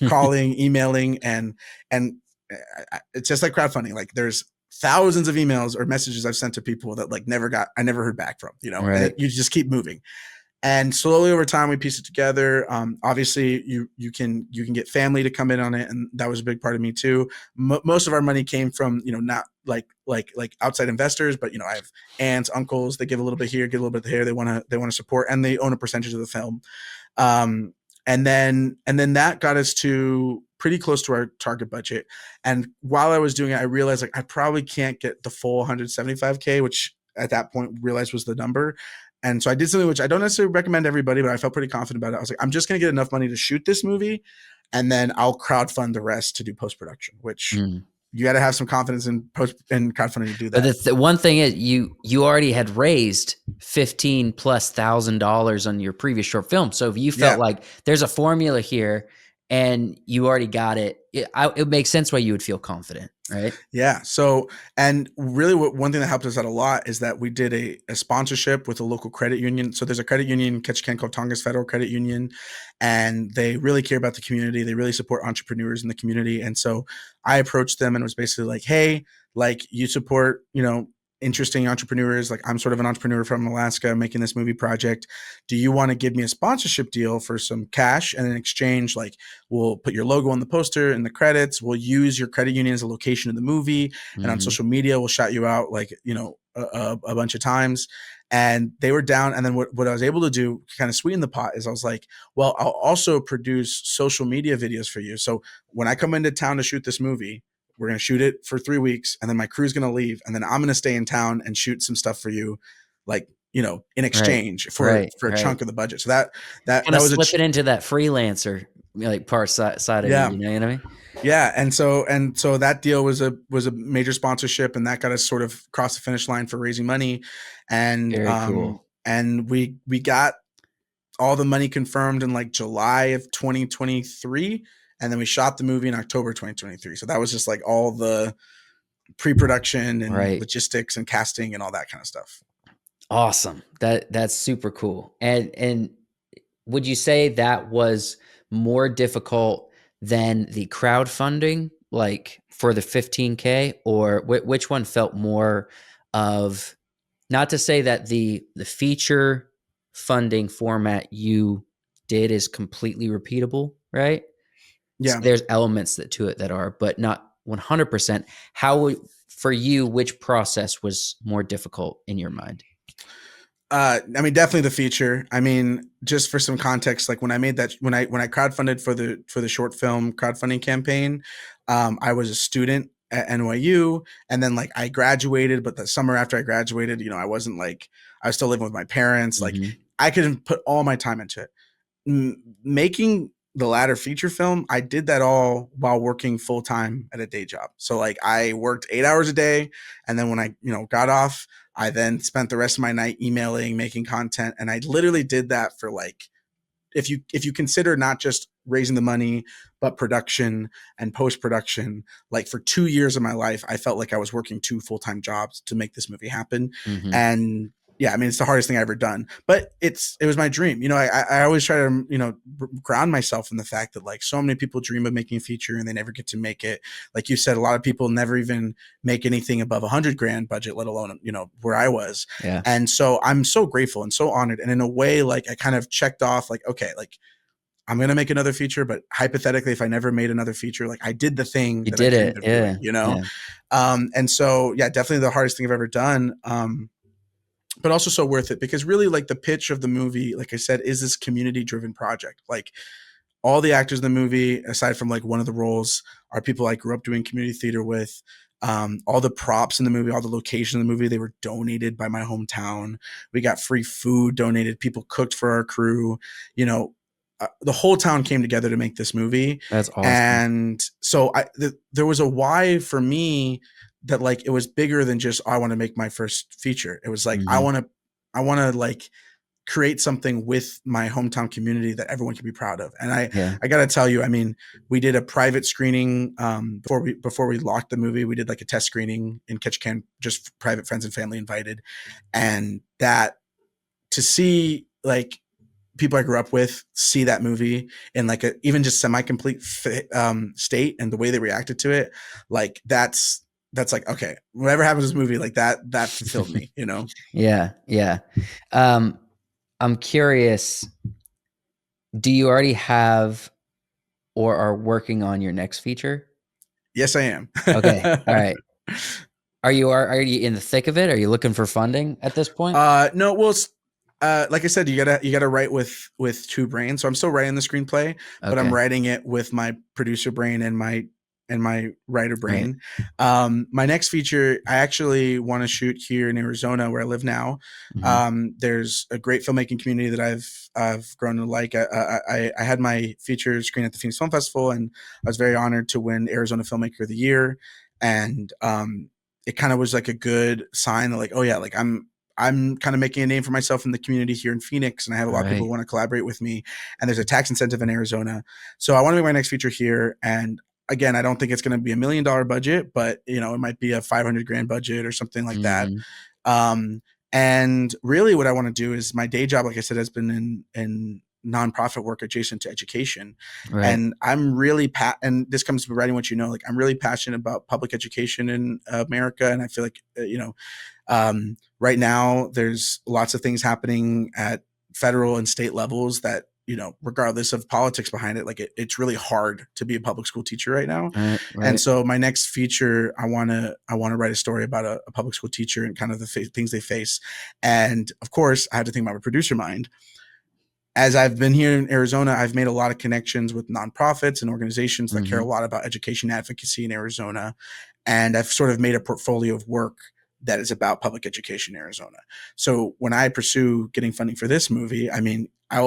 [SPEAKER 2] calling, emailing, and it's just like crowdfunding. Like there's thousands of emails or messages I've sent to people that like I never heard back from, and
[SPEAKER 1] Right.
[SPEAKER 2] you just keep moving. And slowly over time, we pieced it together. Obviously, you can get family to come in on it, and that was a big part of me too. Most of our money came from not like outside investors, but I have aunts, uncles. They give a little bit here, give a little bit there. They want to support, and they own a percentage of the film. Um, and then that got us to pretty close to our target budget. And while I was doing it, I realized like I probably can't get the full 175K, which at that point realized was the number. And so I did something which I don't necessarily recommend everybody, but I felt pretty confident about it. I was like, I'm just going to get enough money to shoot this movie, and then I'll crowdfund the rest to do post production, which
[SPEAKER 1] Mm.
[SPEAKER 2] you got to have some confidence in crowdfunding to do
[SPEAKER 1] But
[SPEAKER 2] that.
[SPEAKER 1] the one thing is you already had raised $15,000+ on your previous short film. So if you felt
[SPEAKER 2] Yeah.
[SPEAKER 1] like there's a formula here and you already got it, it makes sense why you would feel confident, right?
[SPEAKER 2] Yeah. So, and really one thing that helped us out a lot is that we did a sponsorship with a local credit union. So there's a credit union in Ketchikan called Tongass Federal Credit Union, and they really care about the community. They really support entrepreneurs in the community. And so I approached them and was basically like, hey, like you support, interesting entrepreneurs. Like I'm sort of an entrepreneur from Alaska making this movie project. Do you want to give me a sponsorship deal for some cash? And in exchange, like we'll put your logo on the poster and the credits. We'll use your credit union as a location of the movie. And on
[SPEAKER 1] Mm-hmm.
[SPEAKER 2] social media, we'll shout you out like, a bunch of times, and they were down. And then what I was able to do, kind of sweeten the pot, is I was like, well, I'll also produce social media videos for you. So when I come into town to shoot this movie, we're going to shoot it for 3 weeks, and then my crew's going to leave, and then I'm going to stay in town and shoot some stuff for you, like, in
[SPEAKER 1] Right.
[SPEAKER 2] exchange for
[SPEAKER 1] Right.
[SPEAKER 2] a
[SPEAKER 1] Right.
[SPEAKER 2] chunk of the budget. So that
[SPEAKER 1] Kind of
[SPEAKER 2] was
[SPEAKER 1] slip it into that freelancer like part side of you.
[SPEAKER 2] yeah.
[SPEAKER 1] You know what I mean?
[SPEAKER 2] Yeah, and so that deal was a major sponsorship, and that got us sort of across the finish line for raising money, and
[SPEAKER 1] Very cool.
[SPEAKER 2] we got all the money confirmed in like July of 2023, and then we shot the movie in October 2023. So that was just like all the pre-production and
[SPEAKER 1] Right.
[SPEAKER 2] logistics and casting and all that kind of stuff.
[SPEAKER 1] Awesome. That's super cool. And would you say that was more difficult than the crowdfunding, like for the 15K, or which one felt more of, not to say that the feature funding format you did is completely repeatable, right?
[SPEAKER 2] Yeah.
[SPEAKER 1] There's elements to it that are, but not 100%. For you, which process was more difficult in your mind?
[SPEAKER 2] I mean, definitely the feature. I mean, just for some context, like when I made that, when I crowdfunded for the short film crowdfunding campaign, I was a student at NYU, and then like I graduated, but the summer after I graduated, I wasn't like, I was still living with my parents. Like
[SPEAKER 1] Mhm.
[SPEAKER 2] I could put all my time into it. Making the latter feature film, I did that all while working full time at a day job. So like I worked 8 hours a day, and then when I got off, I then spent the rest of my night emailing, making content, and I literally did that for like, if you consider not just raising the money, but production and post production, like for 2 years of my life, I felt like I was working 2 full-time jobs to make this movie happen.
[SPEAKER 1] Mhm.
[SPEAKER 2] And yeah, I mean, it's the hardest thing I ever done, but it was my dream. I always try to, ground myself in the fact that like so many people dream of making a feature and they never get to make it. Like you said, a lot of people never even make anything above $100,000 budget, let alone, where I was.
[SPEAKER 1] Yeah.
[SPEAKER 2] And so I'm so grateful and so honored. And in a way, like I kind of checked off like, okay, like I'm going to make another feature, but hypothetically, if I never made another feature, like I did the thing
[SPEAKER 1] You
[SPEAKER 2] that I
[SPEAKER 1] did
[SPEAKER 2] dreamed
[SPEAKER 1] it.
[SPEAKER 2] of
[SPEAKER 1] Yeah.
[SPEAKER 2] doing,
[SPEAKER 1] Yeah.
[SPEAKER 2] And so, yeah, definitely the hardest thing I've ever done. But also so worth it, because really like the pitch of the movie, like I said, is this community driven project. Like all the actors in the movie, aside from like one of the roles, are people I grew up doing community theater with. All the props in the movie, all the location in the movie, they were donated by my hometown. We got free food donated. People cooked for our crew. The whole town came together to make this movie.
[SPEAKER 1] That's awesome.
[SPEAKER 2] And so there was a why for me, that like it was bigger than just, I want to make my first feature. It was like
[SPEAKER 1] Mhm.
[SPEAKER 2] I want to like create something with my hometown community that everyone can be proud of. And
[SPEAKER 1] Yeah.
[SPEAKER 2] I got to tell you, I mean, we did a private screening before we locked the movie. We did like a test screening in Ketchikan, just private friends and family invited, and that, to see like people I grew up with see that movie in like a even just semi-complete state, and the way they reacted to it, like that's like, okay, whatever happens in this movie, like that fulfilled me.
[SPEAKER 1] Yeah. Yeah. Um, I'm curious, do you already have or are working on your next feature?
[SPEAKER 2] Yes, I am.
[SPEAKER 1] Okay. All right. Are you in the thick of it? Are you looking for funding at this point?
[SPEAKER 2] No, well, like I said, you gotta write with two brains. So I'm still writing the screenplay, but I'm
[SPEAKER 1] Okay.
[SPEAKER 2] writing it with my producer brain and my writer
[SPEAKER 1] Right.
[SPEAKER 2] brain. My next feature, I actually want to shoot here in Arizona, where I live now.
[SPEAKER 1] Mhm.
[SPEAKER 2] There's a great filmmaking community that I've grown to like. I had my feature screen at the Phoenix Film Festival, and I was very honored to win Arizona Filmmaker of the Year. And it kind of was like a good sign that like, oh yeah, like I'm kind of making a name for myself in the community here in Phoenix, and I have a lot of people
[SPEAKER 1] Right.
[SPEAKER 2] who want to collaborate with me. And there's a tax incentive in Arizona, so I want to make my next feature here. And again, I don't think it's going to be $1 million budget, but it might be a 500,000 budget or something like that.
[SPEAKER 1] Mhm.
[SPEAKER 2] Um, and really, what I want to do is, my day job, like I said, has been in nonprofit work adjacent to education,
[SPEAKER 1] Right.
[SPEAKER 2] and I'm really and this comes from writing what you know. Like I'm really passionate about public education in America, and I feel like right now there's lots of things happening at federal and state levels that regardless of politics behind it, like it's really hard to be a public school teacher right now.
[SPEAKER 1] Right.
[SPEAKER 2] And
[SPEAKER 1] Right.
[SPEAKER 2] so my next feature, I want to write a story about a public school teacher and kind of the things they face. And of course, I have to think about a producer mind. As I've been here in Arizona, I've made a lot of connections with nonprofits and organizations that care a lot about education advocacy in Arizona. And I've sort of made a portfolio of work that is about public education in Arizona. So when I pursue getting funding for this movie, I mean, I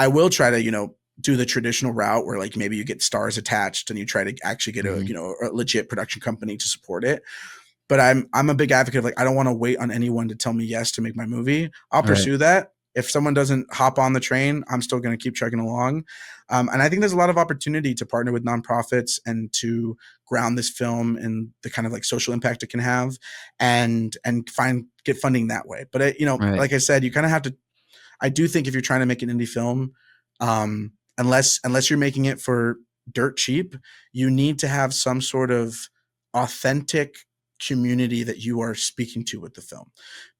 [SPEAKER 2] will try to, do the traditional route where like maybe you get stars attached and you try to actually get a legit production company to support it. But I'm a big advocate of like, I don't want to wait on anyone to tell me yes to make my movie. I'll pursue that. If someone doesn't hop on the train, I'm still going to keep chugging along. And I think there's a lot of opportunity to partner with nonprofits and to ground this film in the kind of like social impact it can have and get funding that way. But, like I said, you kind of have to, I do think if you're trying to make an indie film, unless you're making it for dirt cheap, you need to have some sort of authentic community that you are speaking to with the film.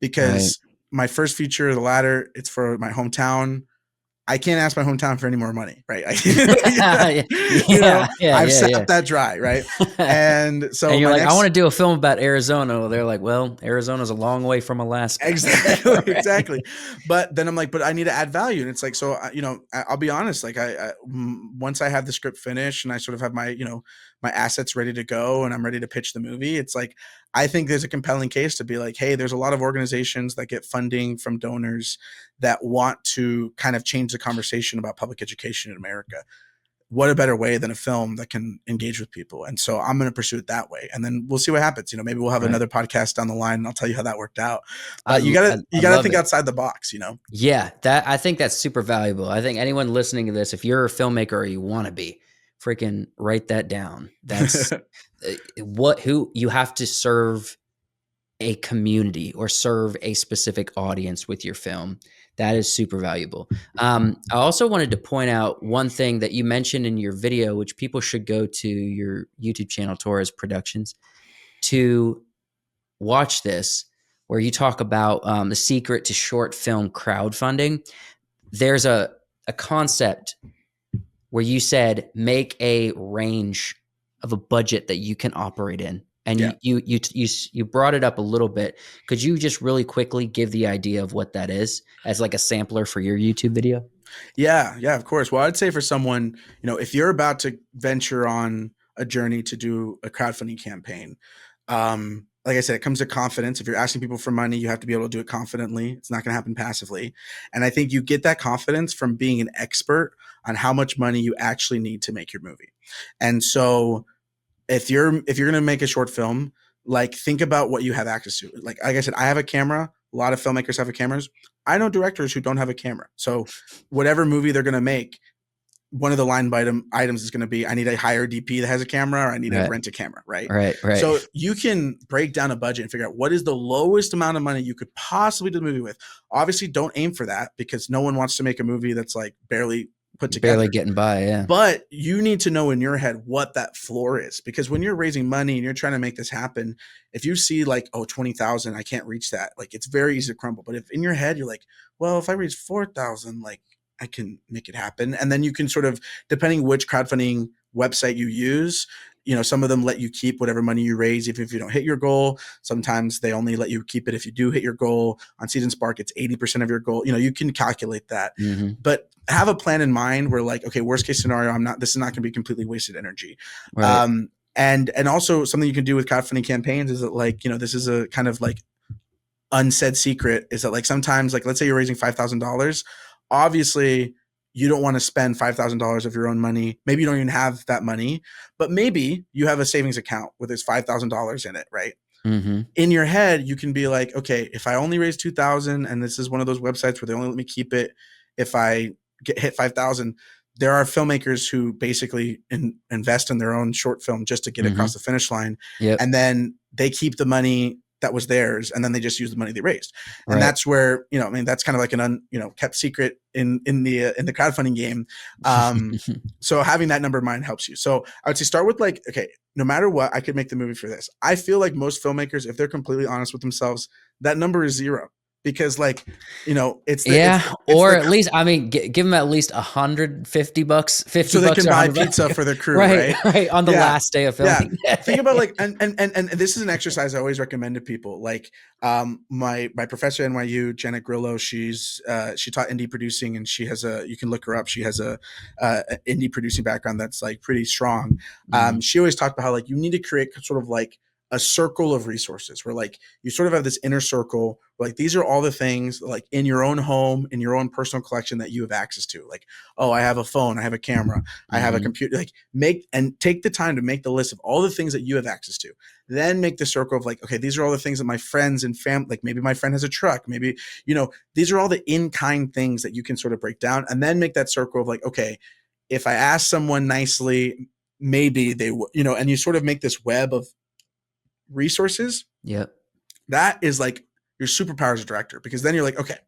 [SPEAKER 2] Because my first feature, The Ladder, it's for my hometown. I can't ask my hometown for any more money, right? I've sapped that dry, right? And so
[SPEAKER 1] and you're like, I want to do a film about Arizona. Well, they're like, well, Arizona's a long way from Alaska.
[SPEAKER 2] Exactly, exactly. But then I'm like, but I need to add value, and it's like, so I'll be honest. Like, once I have the script finished and I sort of have my my assets ready to go and I'm ready to pitch the movie, it's like I think there's a compelling case to be like, hey, there's a lot of organizations that get funding from donors that want to kind of change the conversation about public education in America. What a better way than a film that can engage with people? And so I'm going to pursue it that way. And then we'll see what happens. Maybe we'll have another podcast down the line and I'll tell you how that worked out. But you gotta think outside the box,
[SPEAKER 1] Yeah, I think that's super valuable. I think anyone listening to this, if you're a filmmaker or you want to be, freaking write that down. That's who you have to serve a community or serve a specific audience with your film. That is super valuable. I also wanted to point out one thing that you mentioned in your video, which people should go to your YouTube channel, Torres Productions, to watch this, where you talk about the secret to short film crowdfunding. There's a concept where you said make a range of a budget that you can operate in. And you brought it up a little bit. Could you just really quickly give the idea of what that is as like a sampler for your YouTube video?
[SPEAKER 2] Yeah, of course. Well, I'd say for someone, if you're about to venture on a journey to do a crowdfunding campaign, like I said, it comes to confidence. If you're asking people for money, you have to be able to do it confidently. It's not going to happen passively. And I think you get that confidence from being an expert on how much money you actually need to make your movie. And so if you're going to make a short film, like think about what you have access to. Like I said, I have a camera. A lot of filmmakers have cameras. I know directors who don't have a camera. So whatever movie they're going to make, one of the line items is going to be, I need to hire a DP that has a camera, or I need to rent a camera, right?
[SPEAKER 1] Right.
[SPEAKER 2] So you can break down a budget and figure out what is the lowest amount of money you could possibly do the movie with. Obviously, don't aim for that because no one wants to make a movie that's like barely put together.
[SPEAKER 1] Barely getting by, yeah.
[SPEAKER 2] But you need to know in your head what that floor is, because when you're raising money and you're trying to make this happen, if you see like, oh, 20,000, I can't reach that. Like it's very easy to crumble. But if in your head, you're like, well, if I raise 4,000, like I can make it happen. And then you can sort of, depending which crowdfunding website you use, some of them let you keep whatever money you raise if you don't hit your goal. Sometimes they only let you keep it if you do hit your goal. On Seed and Spark, it's 80% of your goal. You can calculate that. But have a plan in mind where like, okay, worst case scenario, this is not going to be completely wasted energy.
[SPEAKER 1] Right.
[SPEAKER 2] And also something you can do with crowdfunding campaigns is that like, this is a kind of like unsaid secret, is that like sometimes, like let's say you're raising $5,000. Obviously, you don't want to spend $5,000 of your own money. Maybe you don't even have that money, but maybe you have a savings account where there's $5,000 in it, right? In your head, you can be like, okay, if I only raise 2,000, and this is one of those websites where they only let me keep it if I hit 5,000. There are filmmakers who basically invest in their own short film just to get across the finish line, and then they keep the money that was theirs, and then they just use the money they raised. And that's where, that's kind of like an kept secret in the crowdfunding game. So having that number in mind helps you. So I would say start with like, okay, no matter what, I could make the movie for this. I feel like most filmmakers, if they're completely honest with themselves, that number is zero, because like,
[SPEAKER 1] Yeah,
[SPEAKER 2] it's
[SPEAKER 1] or
[SPEAKER 2] the
[SPEAKER 1] at least, I mean, give them at least $150,
[SPEAKER 2] so
[SPEAKER 1] $50
[SPEAKER 2] they
[SPEAKER 1] or
[SPEAKER 2] can buy
[SPEAKER 1] $100.
[SPEAKER 2] pizza for their crew,
[SPEAKER 1] Right,
[SPEAKER 2] right?
[SPEAKER 1] right, on the
[SPEAKER 2] Yeah.
[SPEAKER 1] last day of
[SPEAKER 2] Yeah.
[SPEAKER 1] filming.
[SPEAKER 2] Think about like, and this is an exercise I always recommend to people. Like, my professor at NYU, Janet Grillo, she taught indie producing, and you can look her up. She has a indie producing background that's like pretty strong.
[SPEAKER 1] Mhm.
[SPEAKER 2] She always talked about how like you need to create sort of like a circle of resources where like you sort of have this inner circle where, like, these are all the things like in your own home, in your own personal collection that you have access to. Like, oh, I have a phone, I have a camera, I have a
[SPEAKER 1] Mhm.
[SPEAKER 2] computer. Like, take the time to make the list of all the things that you have access to. Then make the circle of like, okay, these are all the things that my friends and family, like maybe my friend has a truck, maybe, these are all the in-kind things that you can sort of break down, and then make that circle of like, okay, if I ask someone nicely, maybe they will, and you sort of make this web of resources.
[SPEAKER 1] Yep.
[SPEAKER 2] That is like your superpower as a director, because then you're like, okay,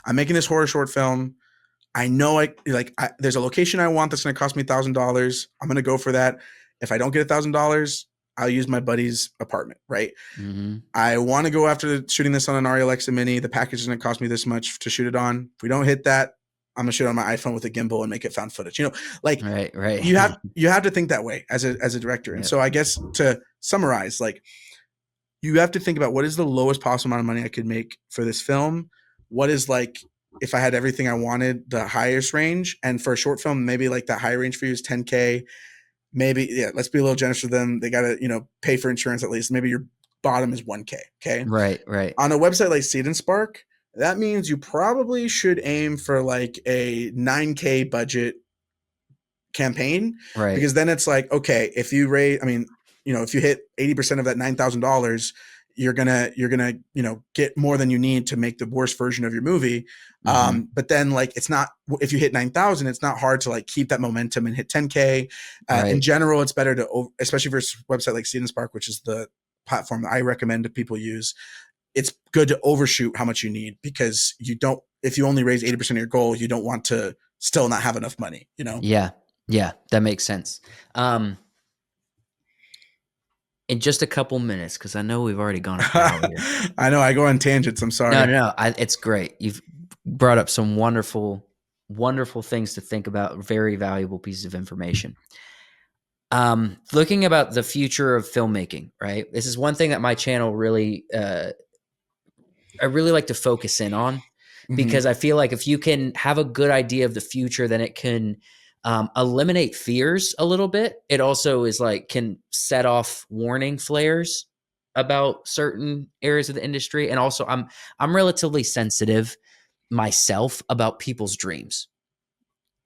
[SPEAKER 2] I'm making this horror short film. I know there's a location I want that's going to cost me $1,000. I'm going to go for that. If I don't get $1,000, I'll use my buddy's apartment, right?
[SPEAKER 1] Mhm.
[SPEAKER 2] I want to go after shooting this on an Arri Alexa Mini. The package is going to cost me this much to shoot it on. If we don't hit that, I'm going to shoot it on my iPhone with a gimbal and make it found footage. Like,
[SPEAKER 1] Right, right.
[SPEAKER 2] you have to think that way as a director. And
[SPEAKER 1] Yep.
[SPEAKER 2] so I guess to summarize, like, you have to think about what is the lowest possible amount of money I could make for this film. What is, like, if I had everything I wanted, the highest range. And for a short film, maybe like that high range for you is 10K. Maybe, yeah, let's be a little generous with them. They got to, pay for insurance at least. Maybe your bottom is 1K. Okay.
[SPEAKER 1] Right, right,
[SPEAKER 2] On a website like S.D.N.Y, that means you probably should aim for like a 9K budget campaign,
[SPEAKER 1] right.
[SPEAKER 2] because then it's like, okay, if you if you hit 80% of that $9,000, you're gonna get more than you need to make the worst version of your movie.
[SPEAKER 1] Mhm.
[SPEAKER 2] But then, like, it's not, if you hit 9,000, it's not hard to like keep that momentum and hit 10K. In
[SPEAKER 1] Right.
[SPEAKER 2] general, it's better to, especially for a website like S.D.N.Y, which is the platform that I recommend that people use. It's good to overshoot how much you need, because if you only raise 80% of your goal, you don't want to still not have enough money.
[SPEAKER 1] Yeah. Yeah, that makes sense. In just a couple minutes, because I know we've already gone an hour here.
[SPEAKER 2] I know I go on tangents. I'm
[SPEAKER 1] No,
[SPEAKER 2] sorry.
[SPEAKER 1] no, no. It's great. You've brought up some wonderful, wonderful things to think about. Very valuable pieces of information. Looking about the future of filmmaking, right? This is one thing that my channel really, I really like to focus in on,
[SPEAKER 2] Mm-hmm.
[SPEAKER 1] because I feel like if you can have a good idea of the future, then it can eliminate fears a little bit. It also is like can set off warning flares about certain areas of the industry, and also I'm relatively sensitive myself about people's dreams.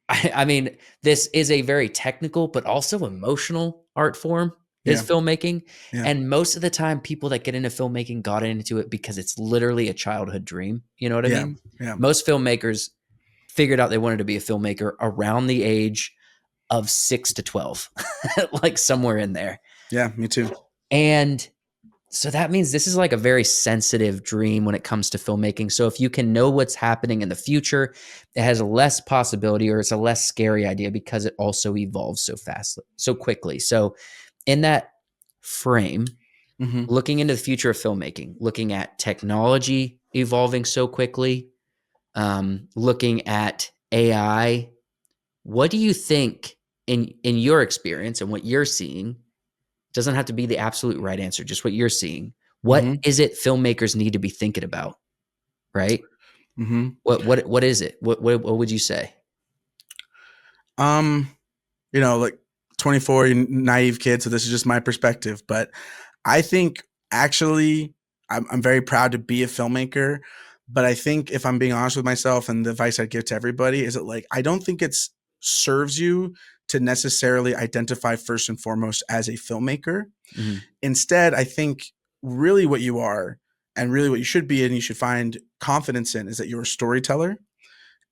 [SPEAKER 1] I mean, this is a very technical but also emotional art form, is
[SPEAKER 2] Yeah.
[SPEAKER 1] filmmaking.
[SPEAKER 2] Yeah.
[SPEAKER 1] And most of the time, people that get into filmmaking got into it because it's literally a childhood dream. You know what I
[SPEAKER 2] Yeah.
[SPEAKER 1] mean?
[SPEAKER 2] Yeah.
[SPEAKER 1] Most filmmakers figured out they wanted to be a filmmaker around the age of 6 to 12, like somewhere in there.
[SPEAKER 2] Yeah. Me too.
[SPEAKER 1] And so that means this is like a very sensitive dream when it comes to filmmaking. So if you can know what's happening in the future, it has less possibility, or it's a less scary idea, because it also evolves so fast, so quickly. So in that frame,
[SPEAKER 2] Mm-hmm.
[SPEAKER 1] looking into the future of filmmaking, looking at technology evolving so quickly, looking at AI, what do you think in your experience and what you're seeing? Doesn't have to be the absolute right answer, just what you're seeing. What
[SPEAKER 2] Mm-hmm.
[SPEAKER 1] is it filmmakers need to be thinking about, right?
[SPEAKER 2] Mm-hmm.
[SPEAKER 1] What is it? What would you say?
[SPEAKER 2] Um, like, 24, naive kid, so this is just my perspective, but I think, actually, I'm very proud to be a filmmaker, but I think, if I'm being honest with myself, and the advice I'd give to everybody, is that, like, I don't think it's serves you to necessarily identify first and foremost as a filmmaker.
[SPEAKER 1] Mhm.
[SPEAKER 2] Instead, I think really what you are, and really what you should be, and you should find confidence in, is that you're a storyteller.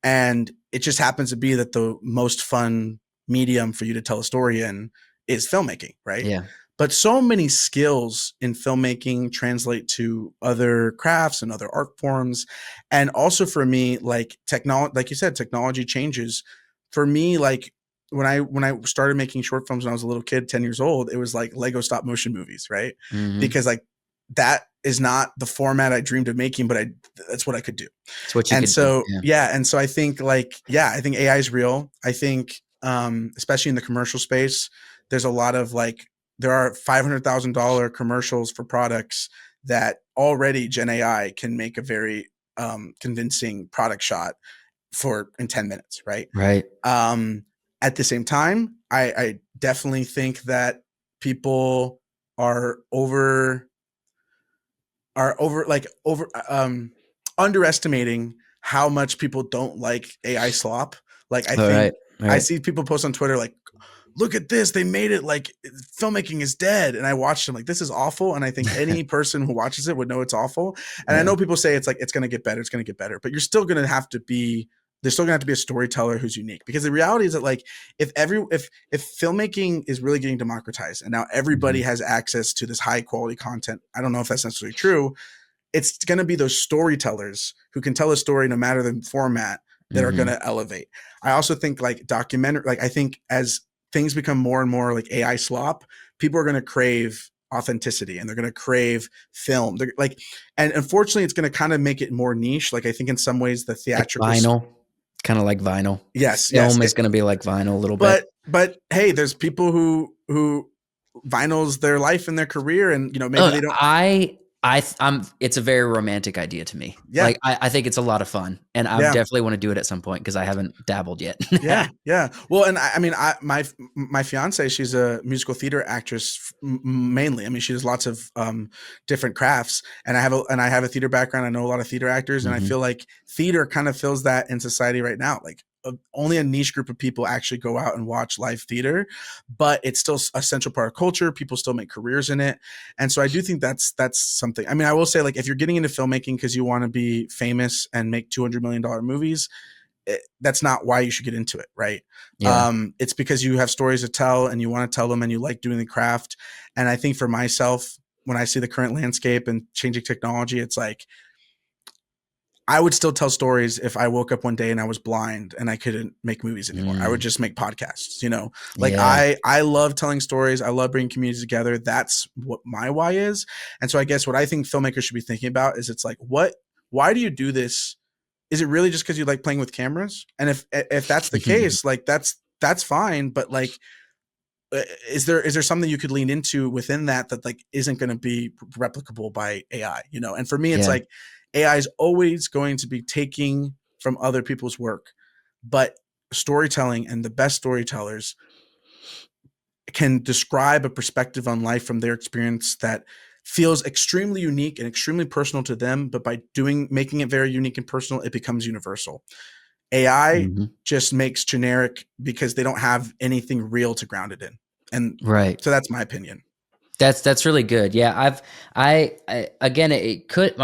[SPEAKER 2] And it just happens to be that the most fun medium for you to tell a story in is filmmaking, right?
[SPEAKER 1] Yeah.
[SPEAKER 2] But so many skills in filmmaking translate to other crafts and other art forms. And also, for me, like, technology, like you said, technology changes. For me, like, when I started making short films when I was a little kid, 10 years old, it was like Lego stop motion movies, right?
[SPEAKER 1] Mhm.
[SPEAKER 2] Because, like, that is not the format I dreamed of making, but that's what I could do.
[SPEAKER 1] It's what you
[SPEAKER 2] And
[SPEAKER 1] could do.
[SPEAKER 2] so, and so I think I think AI is real. I think, especially in the commercial space, there's a lot of there are $500,000 commercials for products that already Gen AI can make a very convincing product shot in 10 minutes. Right.
[SPEAKER 1] Right.
[SPEAKER 2] At the same time, I definitely think that people are underestimating how much people don't like AI slop. Like I
[SPEAKER 1] All
[SPEAKER 2] think
[SPEAKER 1] right. All
[SPEAKER 2] I
[SPEAKER 1] right.
[SPEAKER 2] see people post on Twitter like, look at this, they made it like filmmaking is dead. And I watched them like, this is awful. And I think any person who watches it would know it's awful. And I know people say it's like, it's going to get better. It's going to get better, but there's still going to have to be a storyteller who's unique, because the reality is that like, if filmmaking is really getting democratized and now everybody has access to this high quality content, I don't know if that's necessarily true. It's going to be those storytellers who can tell a story no matter the format that are going to elevate. I also think like documentary, like I think as things become more and more like AI slop, people are going to crave authenticity and they're going to crave film. They're like, and unfortunately it's going to kind of make it more niche. Like I think in some ways the
[SPEAKER 1] Like
[SPEAKER 2] theatrical
[SPEAKER 1] vinyl, kind of like vinyl.
[SPEAKER 2] Yes.
[SPEAKER 1] Film is going to be like vinyl a little bit.
[SPEAKER 2] But hey, there's people who vinyl's their life and their career, and maybe they don't.
[SPEAKER 1] It's a very romantic idea to me.
[SPEAKER 2] Yeah.
[SPEAKER 1] Like I think it's a lot of fun, and I definitely want to do it at some point because I haven't dabbled yet.
[SPEAKER 2] Yeah. Well, and I mean, my fiance, she's a musical theater actress mainly. I mean, she does lots of different crafts, and I have a theater background. I know a lot of theater actors, and I feel like theater kind of fills that in society right now. Like only a niche group of people actually go out and watch live theater, but it's still a central part of culture. People still make careers in it. And so I do think that's something. I mean, I will say, like, if you're getting into filmmaking because you want to be famous and make $200 million movies, that's not why you should get into it. Right.
[SPEAKER 1] Yeah.
[SPEAKER 2] It's because you have stories to tell and you want to tell them and you like doing the craft. And I think for myself, when I see the current landscape and changing technology, it's like, I would still tell stories if I woke up one day and I was blind and I couldn't make movies anymore. I would just make podcasts, like I love telling stories. I love bringing communities together. That's what my why is. And so I guess what I think filmmakers should be thinking about is it's like, why do you do this? Is it really just because you like playing with cameras? And if that's the case, like that's fine. But like, is there something you could lean into within that like isn't going to be replicable by AI? And for me, it's like AI is always going to be taking from other people's work, but storytelling and the best storytellers can describe a perspective on life from their experience that feels extremely unique and extremely personal to them. But by making it very unique and personal, it becomes universal. AI just makes generic because they don't have anything real to ground it in. And so that's my opinion.
[SPEAKER 1] That's really good. Yeah. I again, it could,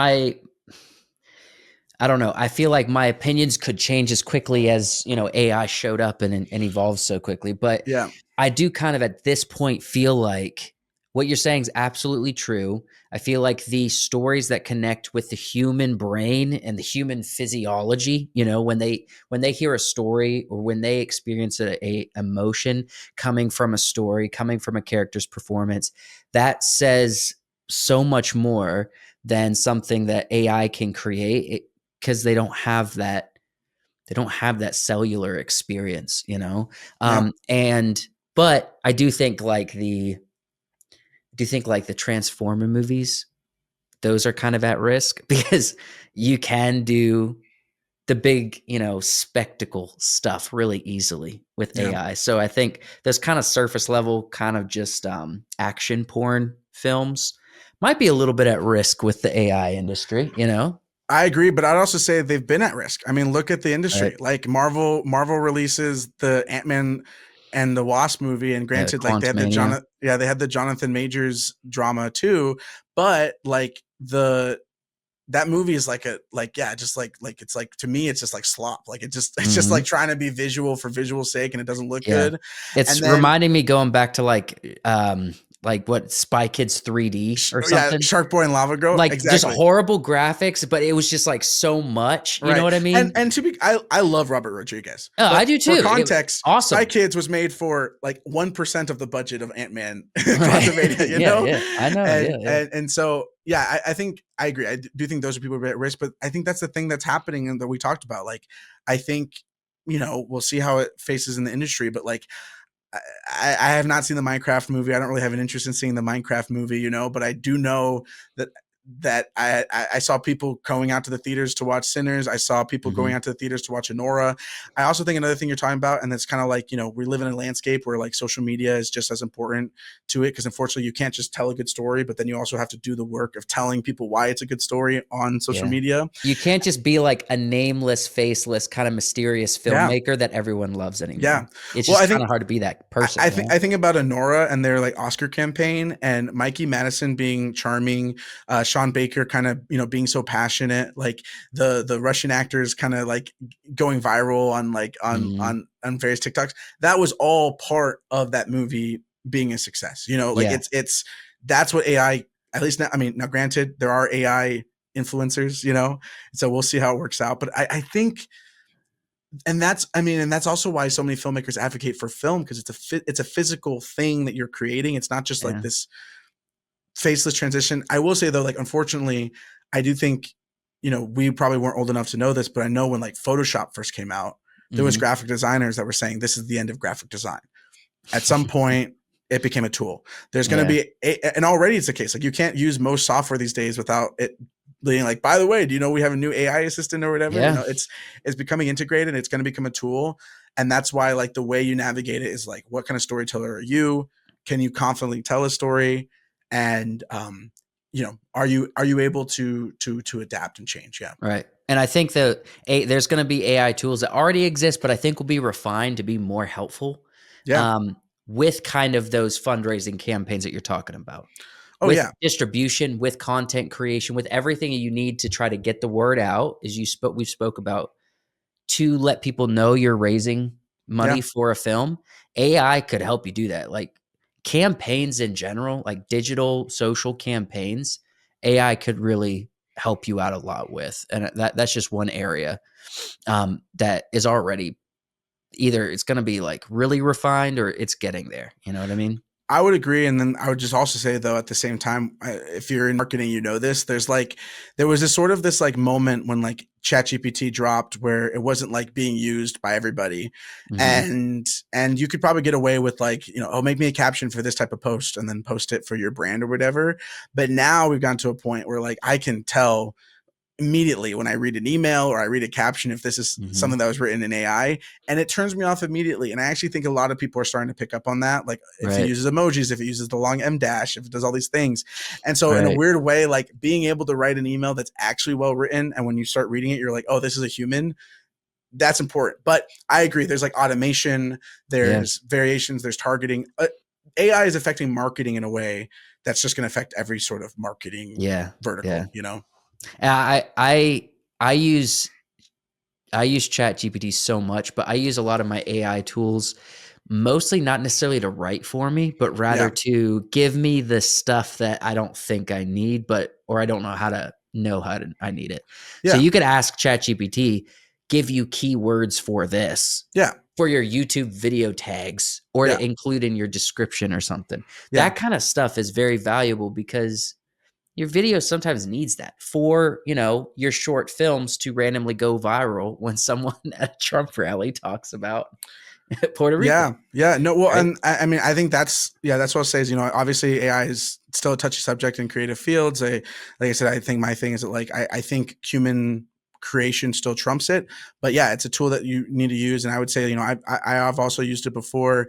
[SPEAKER 1] I don't know. I feel like my opinions could change as quickly as, AI showed up and evolved so quickly. But I do kind of at this point feel like what you're saying is absolutely true. I feel like the stories that connect with the human brain and the human physiology, when they hear a story or when they experience a emotion coming from a story, coming from a character's performance, that says so much more than something that AI can create, because they don't have that cellular experience, but I do think like the Transformer movies, those are kind of at risk because you can do the big, spectacle stuff really easily with AI. So I think those kind of surface level, kind of just action porn films might be a little bit at risk with the AI industry,
[SPEAKER 2] I agree, but I'd also say they've been at risk. I mean, look at the industry.
[SPEAKER 1] Right.
[SPEAKER 2] Like Marvel releases the Ant-Man and the Wasp movie, and granted, like they had the Jonathan Majors drama too, but like that movie is just like it's like, to me it's just like slop. Like it's just like trying to be visual for visual sake, and it doesn't look good.
[SPEAKER 1] It's
[SPEAKER 2] and then,
[SPEAKER 1] reminding me, going back to like like what, Spy Kids 3D or
[SPEAKER 2] Yeah,
[SPEAKER 1] something.
[SPEAKER 2] Shark Boy and Lava Girl,
[SPEAKER 1] Like just
[SPEAKER 2] exactly.
[SPEAKER 1] horrible graphics, but it was just like so much. You know
[SPEAKER 2] Right.
[SPEAKER 1] what I mean?
[SPEAKER 2] And to be, I love Robert Rodriguez,
[SPEAKER 1] Oh, I
[SPEAKER 2] but
[SPEAKER 1] do
[SPEAKER 2] for
[SPEAKER 1] too. It was
[SPEAKER 2] context, Spy
[SPEAKER 1] awesome.
[SPEAKER 2] Kids was made for like 1% of the budget of Ant-Man
[SPEAKER 1] Right.
[SPEAKER 2] Quantumania, you
[SPEAKER 1] Yeah,
[SPEAKER 2] know?
[SPEAKER 1] yeah. I know. Yeah, yeah.
[SPEAKER 2] And so yeah, I think I agree. I do think those are people at risk, but I think that's the thing that's happening and that we talked about. Like, I think, we'll see how it faces in the industry, but like I have not seen the Minecraft movie. I don't really have an interest in seeing the Minecraft movie, but I do know that I saw people going out to the theaters to watch Sinners. I saw people going
[SPEAKER 1] Mhm.
[SPEAKER 2] out to the theaters to watch Anora. I also think another thing you're talking about, and that's kind of like, we live in a landscape where like social media is just as important to it. Cause unfortunately you can't just tell a good story, but then you also have to do the work of telling people why it's a good story on social
[SPEAKER 1] Yeah.
[SPEAKER 2] media.
[SPEAKER 1] You can't just be like a nameless, faceless, kind of mysterious
[SPEAKER 2] Yeah.
[SPEAKER 1] filmmaker that everyone loves anymore.
[SPEAKER 2] Yeah.
[SPEAKER 1] It's
[SPEAKER 2] Well,
[SPEAKER 1] just
[SPEAKER 2] I
[SPEAKER 1] kind
[SPEAKER 2] think,
[SPEAKER 1] of hard to be that person,
[SPEAKER 2] I
[SPEAKER 1] you
[SPEAKER 2] think
[SPEAKER 1] know?
[SPEAKER 2] I think about Anora and their like Oscar campaign and Mikey Madison being charming, Sean Baker kind of being so passionate, like the Russian actors kind of like going viral on like
[SPEAKER 1] Mhm.
[SPEAKER 2] on various TikToks. That was all part of that movie being a success. Like
[SPEAKER 1] Yeah.
[SPEAKER 2] it's that's what AI, at least now. I mean, now granted, there are AI influencers, so we'll see how it works out. But I think, and that's also why so many filmmakers advocate for film, because it's a physical thing that you're creating. It's not just like
[SPEAKER 1] Yeah.
[SPEAKER 2] this faceless transition. I will say though, like, unfortunately, I do think, we probably weren't old enough to know this, but I know when like Photoshop first came out, there was
[SPEAKER 1] Mhm.
[SPEAKER 2] graphic designers that were saying this is the end of graphic design. At some point, it became a tool. There's going to
[SPEAKER 1] Yeah.
[SPEAKER 2] be, and already it's the case. Like, you can't use most software these days without it being like, by the way, do you know we have a new AI assistant or whatever?
[SPEAKER 1] Yeah.
[SPEAKER 2] It's becoming integrated. It's going to become a tool, and that's why like the way you navigate it is like, what kind of storyteller are you? Can you confidently tell a story? And are you able to adapt and change? Yeah,
[SPEAKER 1] Right. And I think that there's going to be AI tools that already exist, but I think will be refined to be more helpful,
[SPEAKER 2] yeah.
[SPEAKER 1] um, with kind of those fundraising campaigns that you're talking about,
[SPEAKER 2] Oh
[SPEAKER 1] with
[SPEAKER 2] yeah,
[SPEAKER 1] distribution, with content creation, with everything you need to try to get the word out, as we spoke about, to let people know you're raising
[SPEAKER 2] yeah.
[SPEAKER 1] money for a film. AI could help you do that. Like campaigns in general, like digital social campaigns, AI could really help you out a lot with. And that's just one area that is already either it's going to be like really refined or it's getting there. You know what I mean?
[SPEAKER 2] I would agree, and then I would just also say though, at the same time, if you're in marketing, this. There was this like moment when like ChatGPT dropped, where it wasn't like being used by everybody,
[SPEAKER 1] Hmm.
[SPEAKER 2] and you could probably get away with like, oh, make me a caption for this type of post, and then post it for your brand or whatever. But now we've gotten to a point where like I can tell immediately when I read an email or I read a caption if this is
[SPEAKER 1] Hmm.
[SPEAKER 2] something that was written in AI, and it turns me off immediately. And I actually think a lot of people are starting to pick up on that. Like if it
[SPEAKER 1] Right.
[SPEAKER 2] uses emojis, if it uses the long M dash, if it does all these things. And so in a
[SPEAKER 1] Right.
[SPEAKER 2] weird way, like being able to write an email that's actually well written, and when you start reading it, you're like, oh, this is a human. That's important. But I agree. There's like automation,
[SPEAKER 1] Yeah.
[SPEAKER 2] there's variations, there's targeting. AI is affecting marketing in a way that's just going to affect every sort of marketing
[SPEAKER 1] Yeah. Yeah.
[SPEAKER 2] vertical.
[SPEAKER 1] And I use ChatGPT so much, but I use a lot of my AI tools mostly not necessarily to write for me, but rather
[SPEAKER 2] Yeah.
[SPEAKER 1] to give me the stuff that I don't think I need, or I don't know how to I need it. So
[SPEAKER 2] Yeah.
[SPEAKER 1] you could ask ChatGPT, give you keywords for this,
[SPEAKER 2] Yeah.
[SPEAKER 1] for your YouTube video tags, or
[SPEAKER 2] Yeah.
[SPEAKER 1] to include in your description or something.
[SPEAKER 2] Yeah.
[SPEAKER 1] That kind of stuff is very valuable because your video sometimes needs that for, your short films to randomly go viral when someone at a Trump rally talks about Puerto Rico,
[SPEAKER 2] Yeah, yeah, no, well,
[SPEAKER 1] right?
[SPEAKER 2] and I mean, I think that's what I'll say is, obviously AI is still a touchy subject in creative fields. Like I said, I think my thing is that like I think human creation still trumps it, but yeah, it's a tool that you need to use, and I would say, I have also used it before,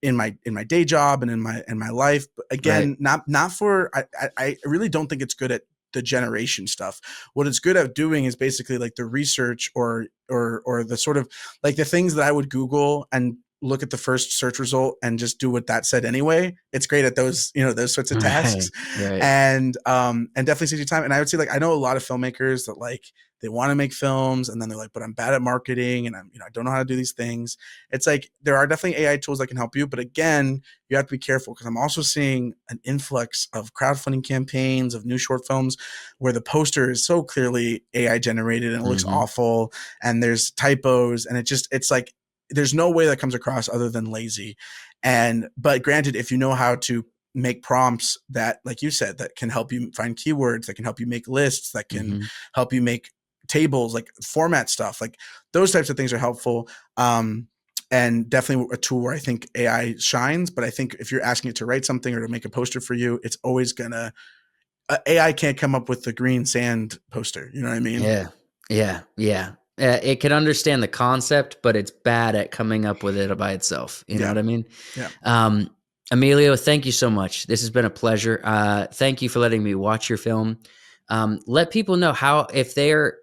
[SPEAKER 2] in my day job and in my life. But
[SPEAKER 1] Right.
[SPEAKER 2] again, not for I really don't think it's good at the generation stuff. What it's good at doing is basically like the research or the sort of like the things that I would Google and look at the first search result and just do what that said anyway. It's great at those, those sorts of tasks.
[SPEAKER 1] Right. Right.
[SPEAKER 2] And definitely saves you time. And I would say, like, I know a lot of filmmakers that, like, they want to make films and then they're like, but I'm bad at marketing and I don't know how to do these things. It's like, there are definitely AI tools that can help you, but again, you have to be careful, because I'm also seeing an influx of crowdfunding campaigns of new short films where the poster is so clearly AI generated and it looks awful and there's typos, and it's like, there's no way that comes across other than lazy. But granted, if you know how to make prompts that, like you said, that can help you find keywords, that can help you make lists, that can help you make tables, like format stuff, like those types of things are helpful. And definitely a tool where I think AI shines. But I think if you're asking it to write something or to make a poster for you, it's always gonna, AI can't come up with the green sand poster. You know what I mean?
[SPEAKER 1] Yeah. Yeah. Yeah. It can understand the concept, but it's bad at coming up with it by itself. You know
[SPEAKER 2] Yeah.
[SPEAKER 1] what I mean?
[SPEAKER 2] Yeah.
[SPEAKER 1] Emilio, thank you so much. This has been a pleasure. Thank you for letting me watch your film. Let people know how, if they're,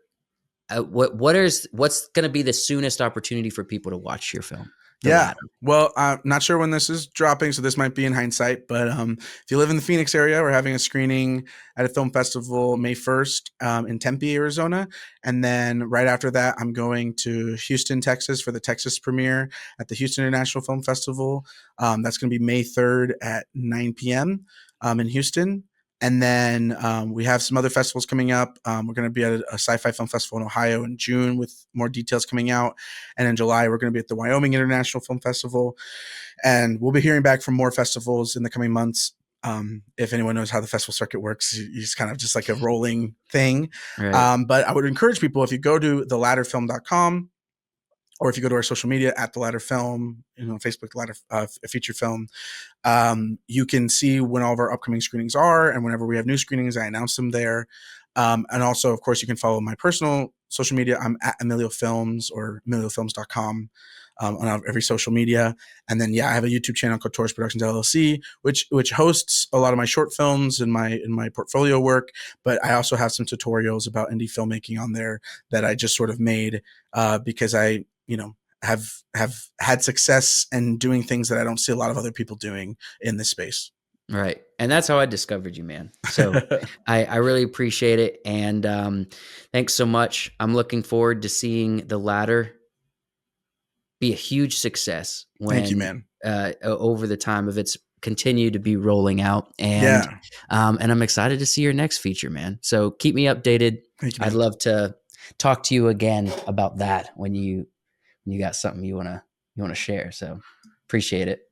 [SPEAKER 1] what's going to be the soonest opportunity for people to watch your film, The
[SPEAKER 2] Yeah.
[SPEAKER 1] Ladder?
[SPEAKER 2] Well, I'm not sure when this is dropping, so this might be in hindsight. But if you live in the Phoenix area, we're having a screening at a film festival May 1st in Tempe, Arizona. And then right after that, I'm going to Houston, Texas for the Texas premiere at the Houston International Film Festival. That's going to be May 3rd at 9 p.m. In Houston. And then we have some other festivals coming up. We're going to be at a sci-fi film festival in Ohio in June with more details coming out. And in July, we're going to be at the Wyoming International Film Festival. And we'll be hearing back from more festivals in the coming months. If anyone knows how the festival circuit works, it's kind of just like a rolling thing.
[SPEAKER 1] Right.
[SPEAKER 2] But I would encourage people, if you go to theladderfilm.com, or if you go to our social media at The Ladder Film, Facebook, The Ladder Feature Film, you can see when all of our upcoming screenings are, and whenever we have new screenings, I announce them there. And also, of course, you can follow my personal social media. I'm at Emilio Films or EmilioFilms.com on every social media. And then, I have a YouTube channel called Torres Productions LLC, which hosts a lot of my short films and my portfolio work. But I also have some tutorials about indie filmmaking on there that I just sort of made because I have had success and doing things that I don't see a lot of other people doing in this space.
[SPEAKER 1] Right. And that's how I discovered you, man. So I really appreciate it. And thanks so much. I'm looking forward to seeing The Ladder be a huge success
[SPEAKER 2] Thank you,
[SPEAKER 1] when
[SPEAKER 2] man.
[SPEAKER 1] over the time of its continue to be rolling out. And
[SPEAKER 2] Yeah.
[SPEAKER 1] and I'm excited to see your next feature, man. So keep me updated.
[SPEAKER 2] Thank you,
[SPEAKER 1] I'd
[SPEAKER 2] man.
[SPEAKER 1] love to talk to you again about that when you got something you wanna share. So appreciate it.